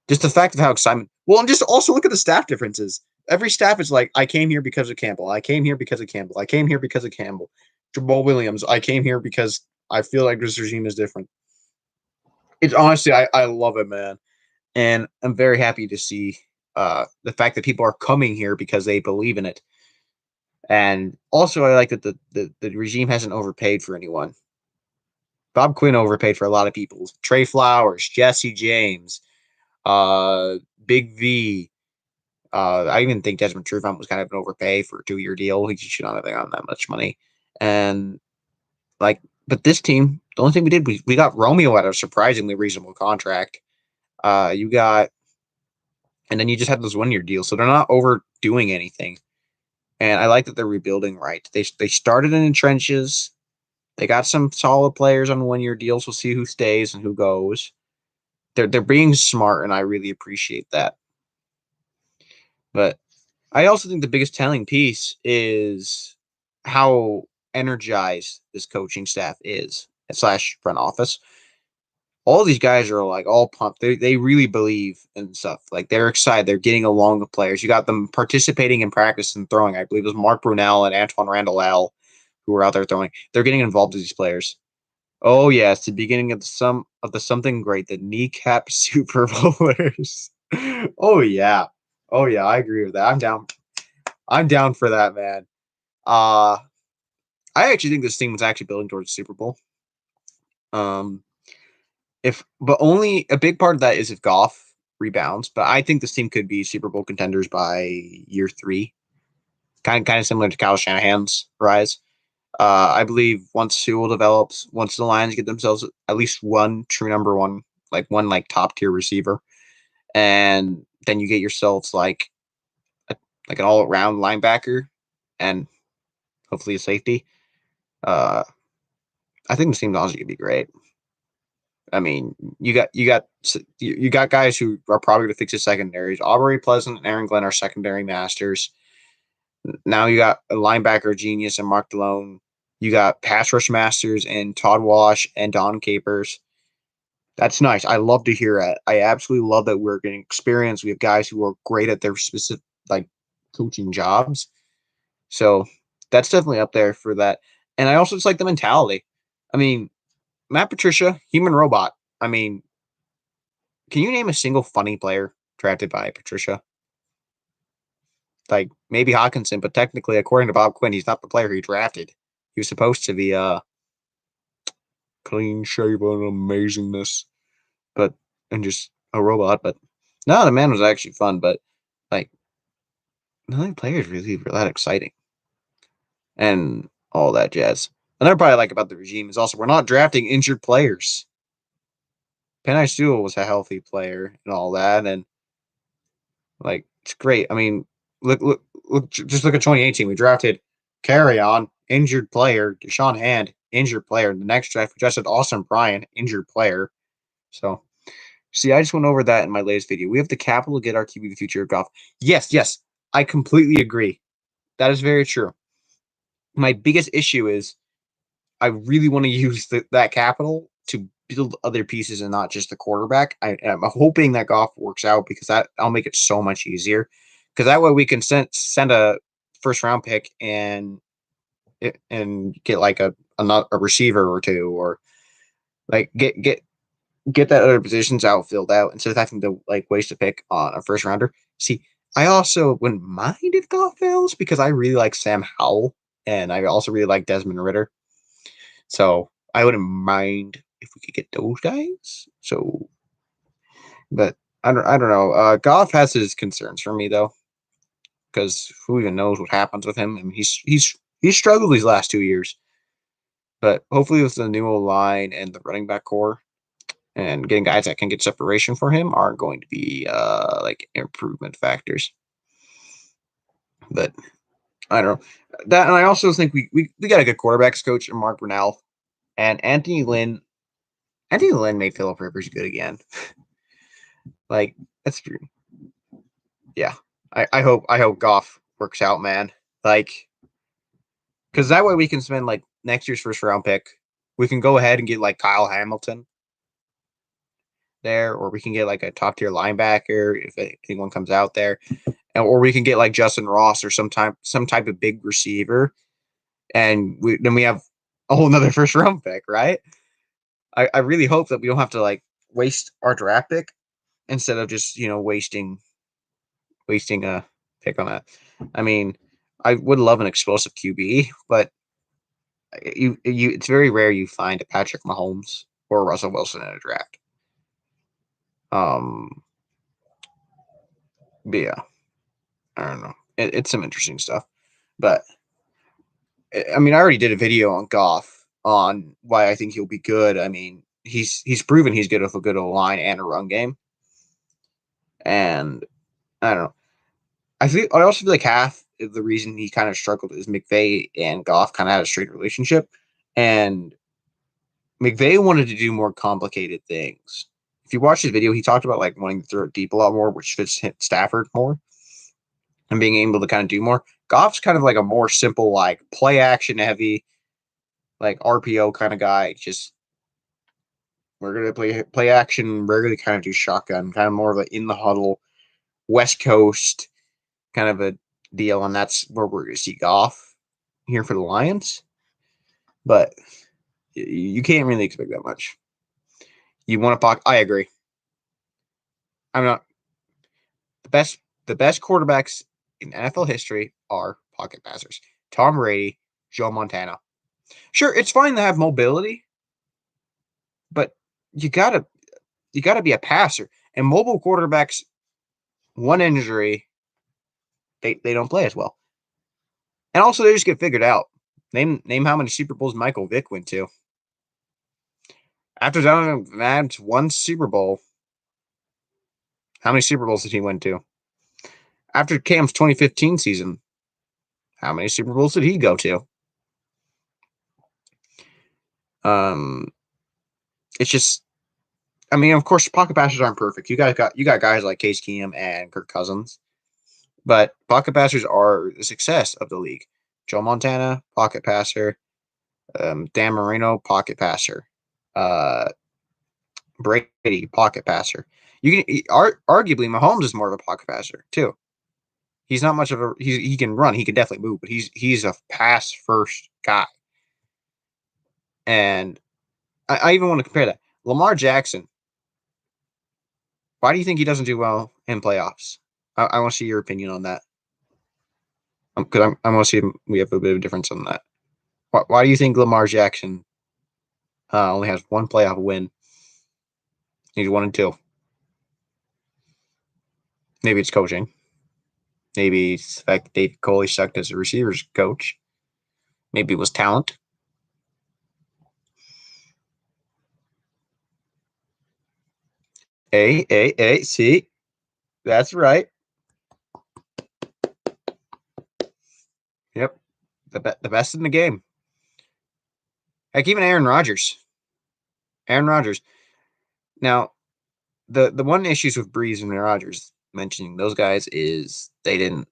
just the fact of how excitement. Well, and just also look at the staff differences. Every staff is like, I came here because of Campbell. I came here because of Campbell. I came here because of Campbell. Jamal Williams, I came here because I feel like this regime is different. It's honestly, I love it, man. And I'm very happy to see the fact that people are coming here because they believe in it. And also, I like that the regime hasn't overpaid for anyone. Bob Quinn overpaid for a lot of people. Trey Flowers, Jesse James, Big V, I even think Desmond Trufant was kind of an overpay for a 2-year deal. He should not have gotten that much money. And like, but this team, the only thing we did, we got Romeo at a surprisingly reasonable contract. You got, and then you just had those 1-year deals, so they're not overdoing anything. And I like that they're rebuilding right. They started in the trenches. They got some solid players on 1-year deals. We'll see who stays and who goes. They're being smart, and I really appreciate that. But I also think the biggest telling piece is how energized this coaching staff is slash front office. All these guys are like all pumped. They really believe in stuff. Like they're excited. They're getting along with players. You got them participating in practice and throwing. I believe it was Mark Brunell and Antoine Randall L who were out there throwing. They're getting involved with these players. Oh yeah, it's the beginning of the something great, the kneecap Super Bowlers. Oh yeah. Oh yeah, I agree with that. I'm down. I'm down for that, man. Uh I actually think this team was actually building towards the Super Bowl. Um if but only a big part of that is if Goff rebounds, but I think this team could be Super Bowl contenders by year 3. Kind of similar to Kyle Shanahan's rise. I believe once Sewell develops, once the Lions get themselves at least one true number one, like one like top tier receiver, and then you get yourselves like an all around linebacker and hopefully a safety. Uh, I think the team honestly could be great. I mean, you got guys who are probably going to fix the secondaries. Aubrey Pleasant and Aaron Glenn are secondary masters. Now you got a linebacker genius and Mark Delone. You got pass rush masters and Todd Wash and Don Capers. That's nice. I love to hear it. I absolutely love that we're getting experience. We have guys who are great at their specific like coaching jobs. So that's definitely up there for that. And I also just like the mentality. I mean, Matt Patricia, human robot. I mean, can you name a single funny player drafted by Patricia? Like maybe Hawkinson, but technically, according to Bob Quinn, he's not the player he drafted. He was supposed to be clean shaven amazingness, but and just a robot. But no, the man was actually fun. But like, none of the players really were that exciting and all that jazz. Another part I like about the regime is also we're not drafting injured players. Penei Sewell was a healthy player and all that, and like it's great. I mean, look, just look at 2018. We drafted Carry On, injured player, Deshaun Hand, injured player. The next draft we drafted Austin Bryan, injured player. So see, I just went over that in my latest video. We have the capital to get our QB the future of golf. Yes, yes, I completely agree. That is very true. My biggest issue is I really want to use that capital to build other pieces and not just the quarterback. I'm hoping that Goff works out because I'll make it so much easier. Because that way we can send a first round pick and get like a receiver or two, or like get that other positions out filled out instead of having to like waste a pick on a first rounder. See, I also wouldn't mind if Goff fails because I really like Sam Howell and I also really like Desmond Ritter. So I wouldn't mind if we could get those guys. So, but I don't know. Goff has his concerns for me though, because who even knows what happens with him? I mean, he's struggled these last 2 years, but hopefully with the new line and the running back core and getting guys that can get separation for him are going to be like improvement factors. But I don't know that, and I also think we got a good quarterbacks coach in Mark Brunell and Anthony Lynn. Anthony Lynn made Philip Rivers good again. Like that's true. Yeah. I hope Goff works out, man. Like, because that way we can spend like next year's first round pick. We can go ahead and get like Kyle Hamilton there, or we can get like a top tier linebacker if anyone comes out there, or we can get like Justin Ross or some type of big receiver, and then we have a whole another first round pick, right? I really hope that we don't have to like waste our draft pick instead of just wasting a pick on that. I mean, I would love an explosive QB, but it's very rare you find a Patrick Mahomes or Russell Wilson in a draft. Um, but yeah, I don't know. It's some interesting stuff, but I mean, I already did a video on Goff on why I think he'll be good. I mean, he's proven he's good with a good line and a run game, and I don't know. I also feel like half of the reason he kind of struggled is McVay and Goff kind of had a straight relationship, and McVay wanted to do more complicated things. If you watch his video, he talked about like wanting to throw it deep a lot more, which fits Stafford more, and being able to kind of do more. Goff's kind of like a more simple, like play action heavy, like RPO kind of guy. Just we're gonna play action, we're gonna kind of do shotgun, kind of more of a in the huddle, West Coast kind of a deal, and that's where we're gonna see Goff here for the Lions. But you can't really expect that much. You want to pocket? I agree. I'm not the best. The best quarterbacks in NFL history are pocket passers. Tom Brady, Joe Montana. Sure, it's fine to have mobility, but you gotta be a passer. And mobile quarterbacks, one injury, they don't play as well. And also they just get figured out. Name how many Super Bowls Michael Vick went to. After Donovan Madden's one Super Bowl, how many Super Bowls did he went to? After Cam's 2015 season, how many Super Bowls did he go to? It's just, I mean, of course, pocket passers aren't perfect. You got guys like Case Keenum and Kirk Cousins, but pocket passers are the success of the league. Joe Montana, pocket passer. Dan Marino, pocket passer. Brady, pocket passer. You can arguably Mahomes is more of a pocket passer too. He's not much of a he can run, he can definitely move, but he's a pass first guy. And I even want to compare that. Lamar Jackson. Why do you think he doesn't do well in playoffs? I want to see your opinion on that. Because I want to see if we have a bit of a difference on that. Why do you think Lamar Jackson only has one playoff win? He's 1-2. Maybe it's coaching. Maybe it's the fact that David Coley sucked as a receivers coach. Maybe it was talent. See, that's right. Yep, the best in the game. Heck, even Aaron Rodgers. Now, the one issues with Breeze and Rodgers mentioning those guys is they haven't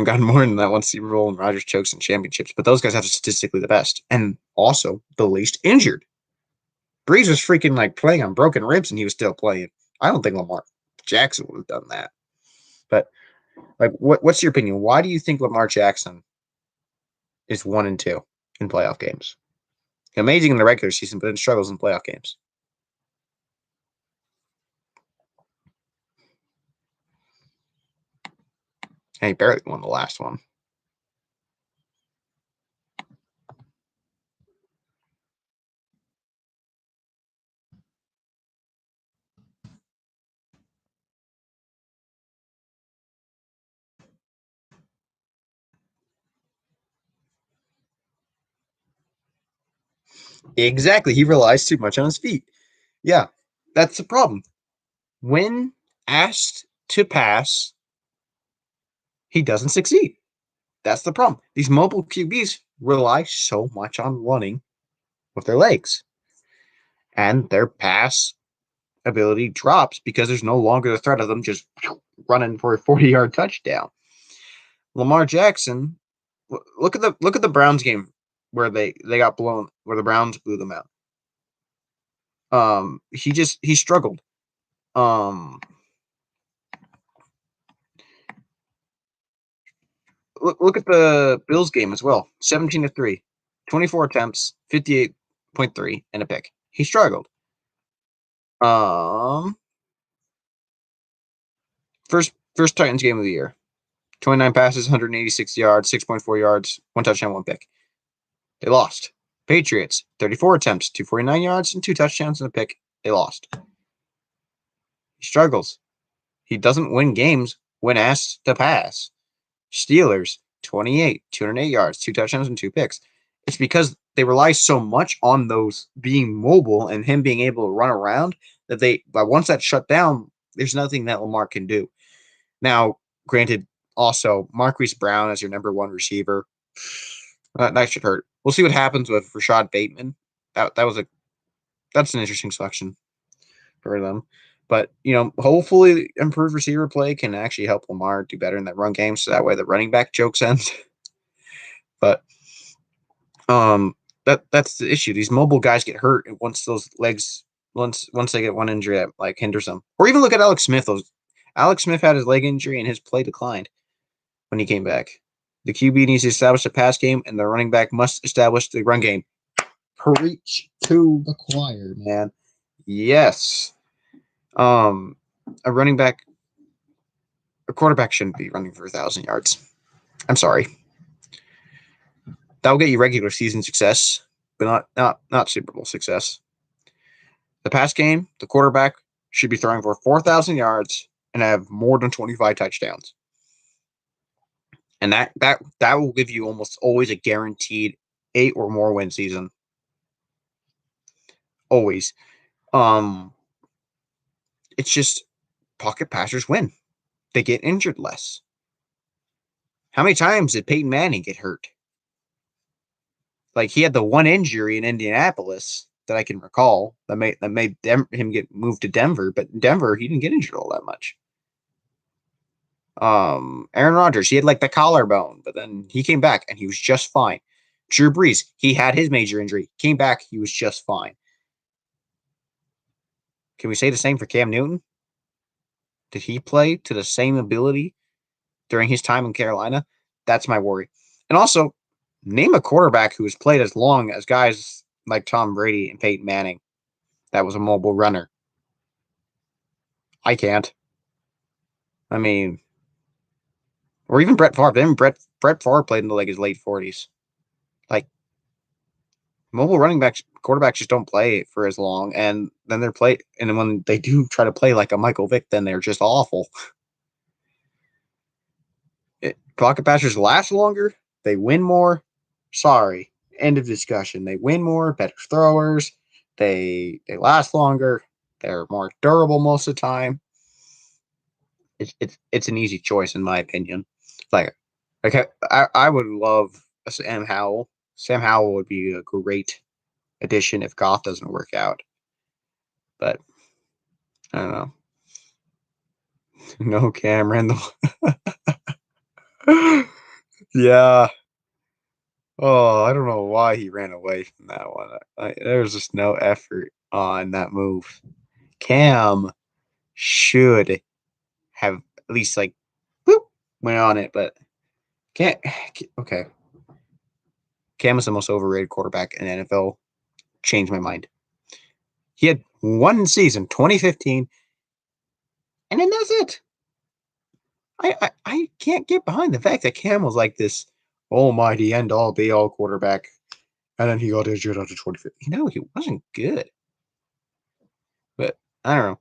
gotten more than that one Super Bowl, and Rodgers chokes in championships. But those guys have statistically the best, and also the least injured. Breeze was freaking like playing on broken ribs, and he was still playing. I don't think Lamar Jackson would have done that. But like, what's your opinion? Why do you think Lamar Jackson is 1-2 in playoff games? Amazing in the regular season, but it struggles in playoff games. And he barely won the last one. Exactly. He relies too much on his feet. Yeah, that's the problem. When asked to pass, he doesn't succeed. That's the problem. These mobile QBs rely so much on running with their legs, and their pass ability drops because there's no longer the threat of them just running for a 40-yard touchdown. Lamar Jackson, look at the Browns game where they got blown, where the Browns blew them out. He struggled. Look at the Bills game as well. 17-3, 24 attempts, 58.3, and a pick. He struggled. First Titans game of the year. 29 passes, 186 yards, 6.4 yards, 1 touchdown, 1 pick. They lost. Patriots, 34 attempts, 249 yards, and 2 touchdowns and a pick. They lost. struggles. He doesn't win games when asked to pass. Steelers, 28, 208 yards, 2 touchdowns, and 2 picks. It's because they rely so much on those being mobile and him being able to run around that but once that's shut down, there's nothing that Lamar can do. Now, granted, also, Marquise Brown as your number one receiver, that should hurt. We'll see what happens with Rashad Bateman. That's an interesting selection for them. But, hopefully improved receiver play can actually help Lamar do better in that run game, so that way the running back joke ends. But that's the issue. These mobile guys get hurt once those legs once they get one injury that like hinders them. Or even look at Alex Smith. Alex Smith had his leg injury and his play declined when he came back. The QB needs to establish the pass game, and the running back must establish the run game. Preach to the choir, man. Yes. A quarterback shouldn't be running for 1,000 yards. I'm sorry. That'll get you regular season success, but not Super Bowl success. The pass game, the quarterback should be throwing for 4,000 yards and have more than 25 touchdowns. And that will give you almost always a guaranteed 8 or more win season. Always. It's just pocket passers win. They get injured less. How many times did Peyton Manning get hurt? Like, he had the one injury in Indianapolis that I can recall that made him get moved to Denver, but in Denver, he didn't get injured all that much. Aaron Rodgers, he had like the collarbone, but then he came back and he was just fine. Drew Brees, he had his major injury, came back, he was just fine. Can we say the same for Cam Newton? Did he play to the same ability during his time in Carolina? That's my worry. And also, name a quarterback who has played as long as guys like Tom Brady and Peyton Manning that was a mobile runner. I can't. I mean, or even Brett Favre. Then Brett Favre played into like his late 40s. Like, mobile quarterbacks just don't play for as long, and then and when they do try to play like a Michael Vick, then they're just awful. Pocket passers last longer, they win more. Sorry, end of discussion. They win more, better throwers. They last longer. They're more durable most of the time. It's an easy choice in my opinion. Like I would love a Sam Howell. Sam Howell would be a great addition if Goff doesn't work out. But I don't know. No Cam Randall. Yeah. Oh, I don't know why he ran away from that one. There was just no effort on that move. Cam should have at least like went on it, but can't. Okay. Cam is the most overrated quarterback in the NFL. Changed my mind. He had one season, 2015, and then that's it. I can't get behind the fact that Cam was like this almighty end all be all quarterback, and then he got injured after 2015. He wasn't good. But I don't know.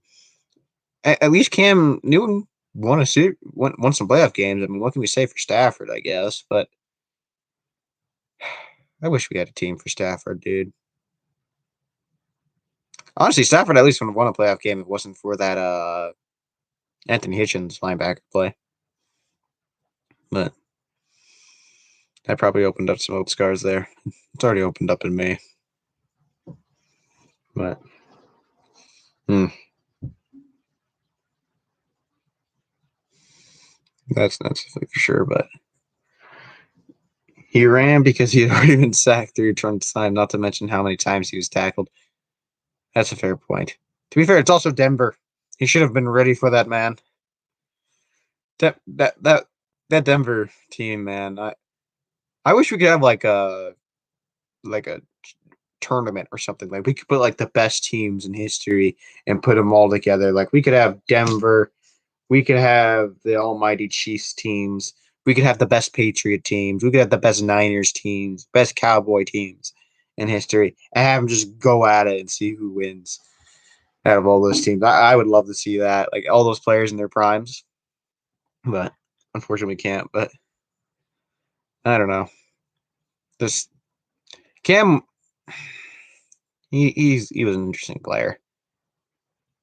At least Cam Newton won some playoff games. I mean, what can we say for Stafford? I guess, but I wish we had a team for Stafford, dude. Honestly, Stafford at least would have won a playoff game if it wasn't for that Anthony Hitchens linebacker play. But that probably opened up some old scars there. It's already opened up in me. But that's not for sure. But he ran because he had already been sacked 3 times, not to mention how many times he was tackled. That's a fair point. To be fair, it's also Denver. He should have been ready for that, man. That Denver team, man. I wish we could have like a tournament or something. Like, we could put like the best teams in history and put them all together. Like, we could have Denver, we could have the almighty Chiefs teams, we could have the best Patriot teams, we could have the best Niners teams, best Cowboy teams in history, and have them just go at it and see who wins. out of all those teams. I would love to see that, like all those players in their primes, but unfortunately we can't. But I don't know. This Cam, he was an interesting player,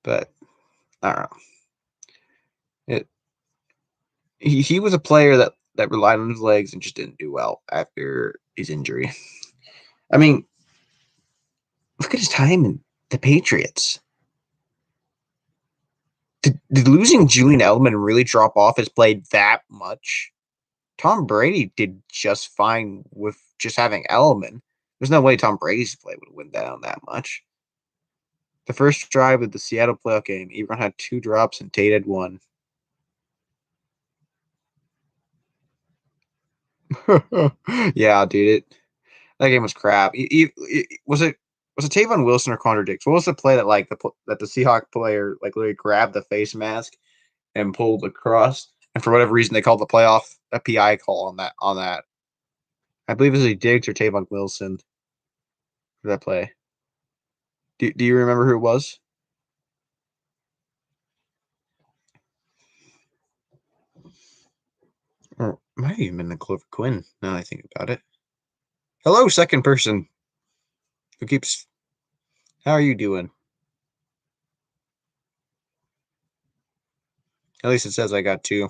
but I don't know. It he was a player that relied on his legs and just didn't do well after his injury. I mean, look at his time in the Patriots. Did losing Julian Edelman really drop off his play that much? Tom Brady did just fine with just having Edelman. There's no way Tom Brady's play would win down that much. The first drive of the Seattle playoff game, Ebron had 2 drops and Tate had 1. Yeah, dude, that game was crap. Was it Tavon Wilson or Connor Dix? What was the play that the Seahawk player like literally grabbed the face mask and pulled across, and for whatever reason they called the playoff a PI call on that. I believe it was a Diggs or Tavon Wilson for that play. Do you remember who it was? Or might have even been the Clover Quinn. Now that I think about it. Hello, second person. Who keeps? How are you doing? At least it says I got 2.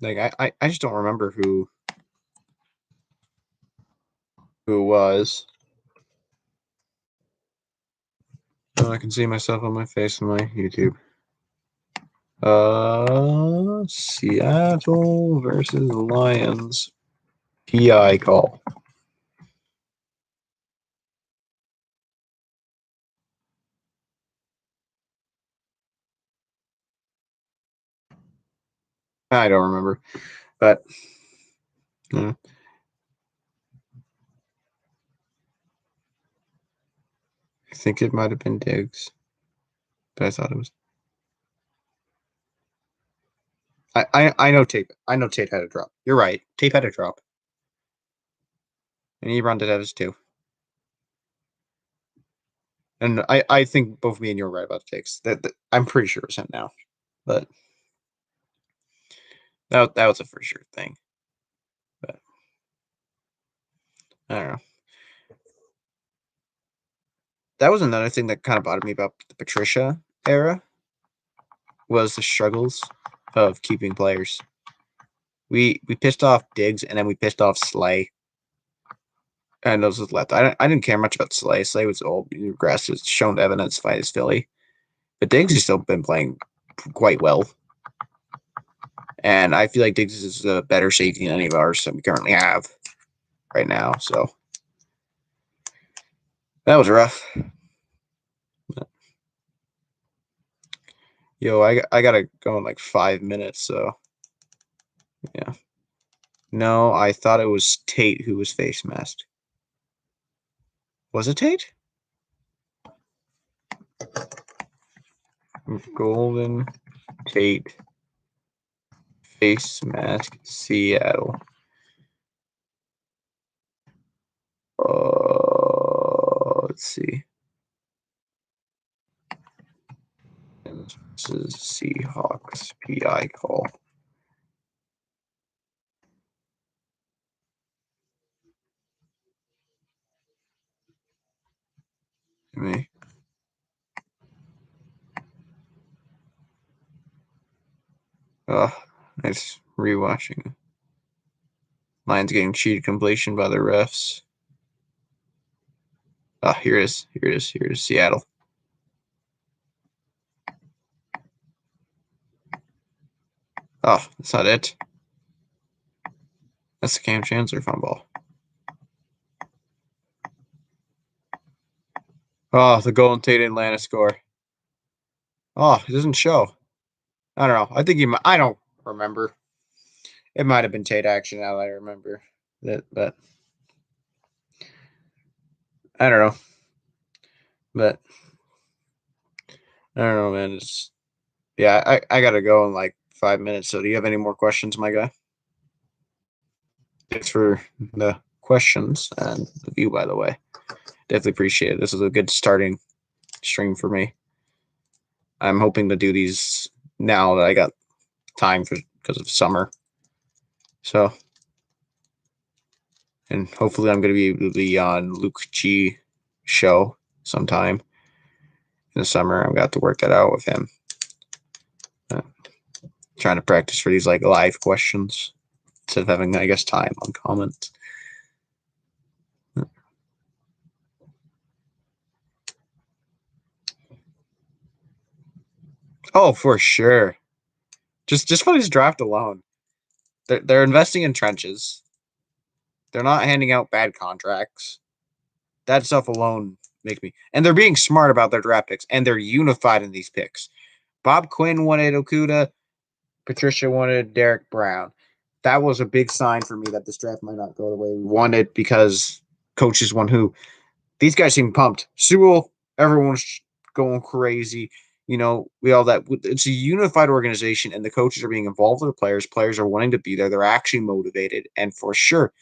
Like I just don't remember who it was. Oh, I can see myself on my face on my YouTube. Seattle versus Lions. PI call. I don't remember, but I think it might have been Diggs, but I thought it was. I know Tape. I know Tate had a drop. You're right. Tape had a drop, and Ebron did have his 2. And I think both me and you are right about the takes. That I'm pretty sure it was him now, but that was a for sure thing. But I don't know. That was another thing that kind of bothered me about the Patricia era was the struggles of keeping players. We pissed off Diggs and then we pissed off Slay. And those was left. I didn't care much about Slay. Slay was old. He regressed. Has shown evidence by his Philly. But Diggs has still been playing quite well. And I feel like Diggs is a better safety than any of ours that we currently have right now. So that was rough. Yo, I gotta go in like 5 minutes. So yeah. No, I thought it was Tate who was face masked. Was it Tate? Golden Tate face mask Seattle. Let's see. This is Seahawks PI call. Me. Nice rewatching. Lions getting cheated completion by the refs. Here it is. Here it is. Here it is. Seattle. That's not it. That's the Cam Chancellor fumble. The Golden Tate Atlanta score. It doesn't show. I don't know. I think I don't remember. It might have been Tate action. Now that I remember that, but I don't know. But I don't know, man. I gotta go in like 5 minutes. So, do you have any more questions, my guy? Thanks for the questions and the view, by the way. Definitely appreciate it. This is a good starting stream for me. I'm hoping to do these now that I got time because of summer. So, and hopefully I'm going to be able to be on Luke G show sometime in the summer. I've got to work that out with him. Trying to practice for these like live questions instead of having, I guess, time on comments. Oh, for sure. Just for this draft alone, they're investing in trenches. They're not handing out bad contracts. That stuff alone makes me. And they're being smart about their draft picks, and they're unified in these picks. Bob Quinn wanted Okuda. Patricia wanted Derek Brown. That was a big sign for me that this draft might not go the way we wanted because coaches want who. These guys seem pumped. Sewell, everyone's going crazy. You know, we all that. It's a unified organization, and the coaches are being involved with the players. Players are wanting to be there. They're actually motivated, and for sure,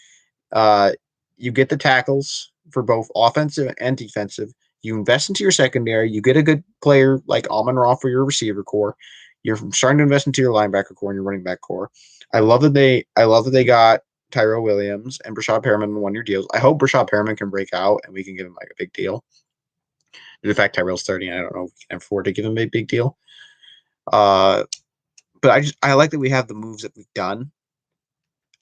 uh, you get the tackles for both offensive and defensive. You invest into your secondary. You get a good player like Amon-Ra for your receiver core. You're starting to invest into your linebacker core and your running back core. I love that they got Tyrell Williams and Brashad Perriman in 1 year deals. I hope Brashad Perriman can break out and we can give him like a big deal. In fact, Tyrell's 30, and I don't know if we can afford to give him a big deal. But I like that we have the moves that we've done.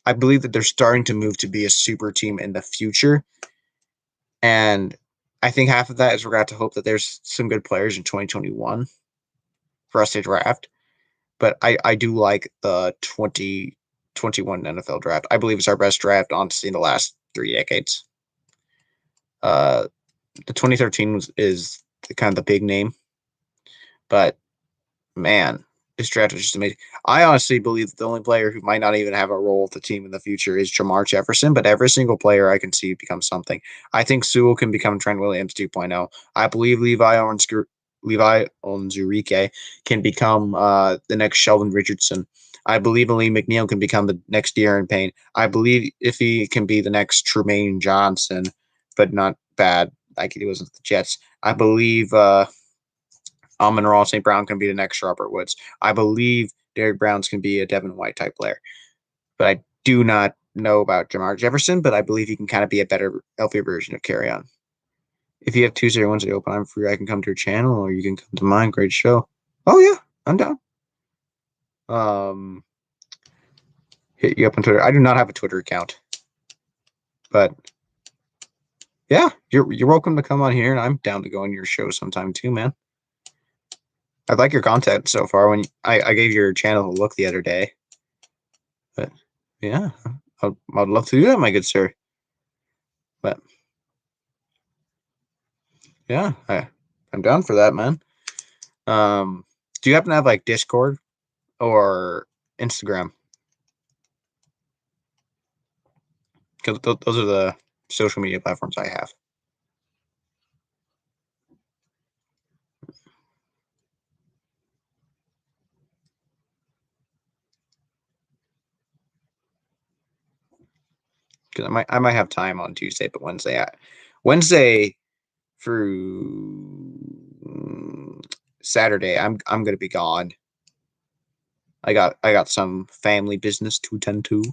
I believe that they're starting to move to be a super team in the future. And I think half of that is we're going to have to hope that there's some good players in 2021 for us to draft. But I do like the 2021 NFL draft. I believe it's our best draft, honestly, in the last 3 decades. The 2013 is kind of the big name. But, man, this draft is just amazing. I honestly believe that the only player who might not even have a role with the team in the future is Jamar Jefferson, but every single player I can see become something. I think Sewell can become Trent Williams 2.0. I believe Levi Onwuzurike can become the next Sheldon Richardson. I believe Lee McNeil can become the next De'Aaron Payne. I believe if he can be the next Trumaine Johnson, but not bad like he was with the Jets. I believe Amon-Ra St. Brown can be the next Robert Woods. I believe Derek Browns can be a Devin White type player. But I do not know about Jamar Jefferson, but I believe he can kind of be a better, healthier version of Carry On. If you have Tuesday or Wednesday open, I'm free. I can come to your channel or you can come to mine. Great show. Oh, yeah, I'm down. Hit you up on Twitter. I do not have a Twitter account. But yeah, you're welcome to come on here, and I'm down to go on your show sometime too, man. I like your content so far. When I gave your channel a look the other day, but yeah, I'd love to do that, my good sir. But yeah, I'm down for that, man. Do you happen to have like Discord or Instagram? Because those are the social media platforms I have. Because I might have time on Tuesday, but Wednesday through Saturday, I'm gonna be gone. I got some family business to tend to,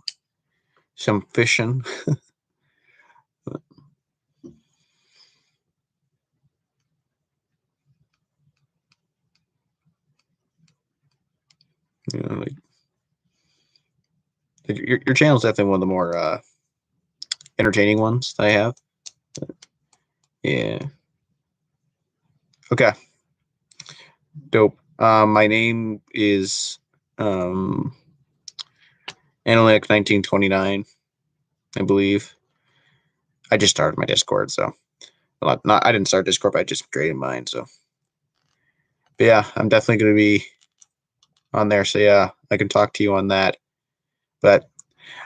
some fishing. You know, like your channel is definitely one of the more entertaining ones that I have. Yeah. Okay. Dope. My name is Analytic 1929, I believe. I just started my Discord, so not I didn't start Discord, but I just created mine. So, but yeah, I'm definitely gonna be on there. So yeah, I can talk to you on that. But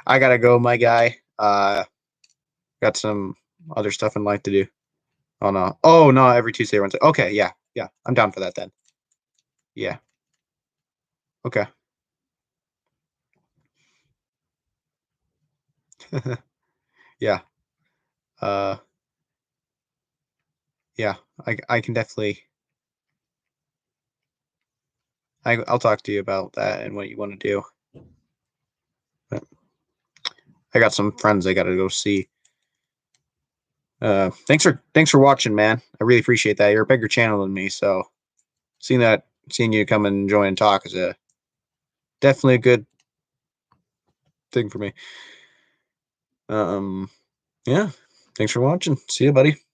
I gotta go, my guy. Got some other stuff in life to do. Oh no. Oh no, every Tuesday, Wednesday. Okay, yeah, yeah. I'm down for that then. Yeah. Okay. Yeah. Uh, yeah. I can definitely. I'll talk to you about that and what you want to do. But I got some friends I got to go see. Thanks for watching, man. I really appreciate that. You're a bigger channel than me, so seeing you come and join and talk is a definitely a good thing for me. Yeah. Thanks for watching. See you, buddy.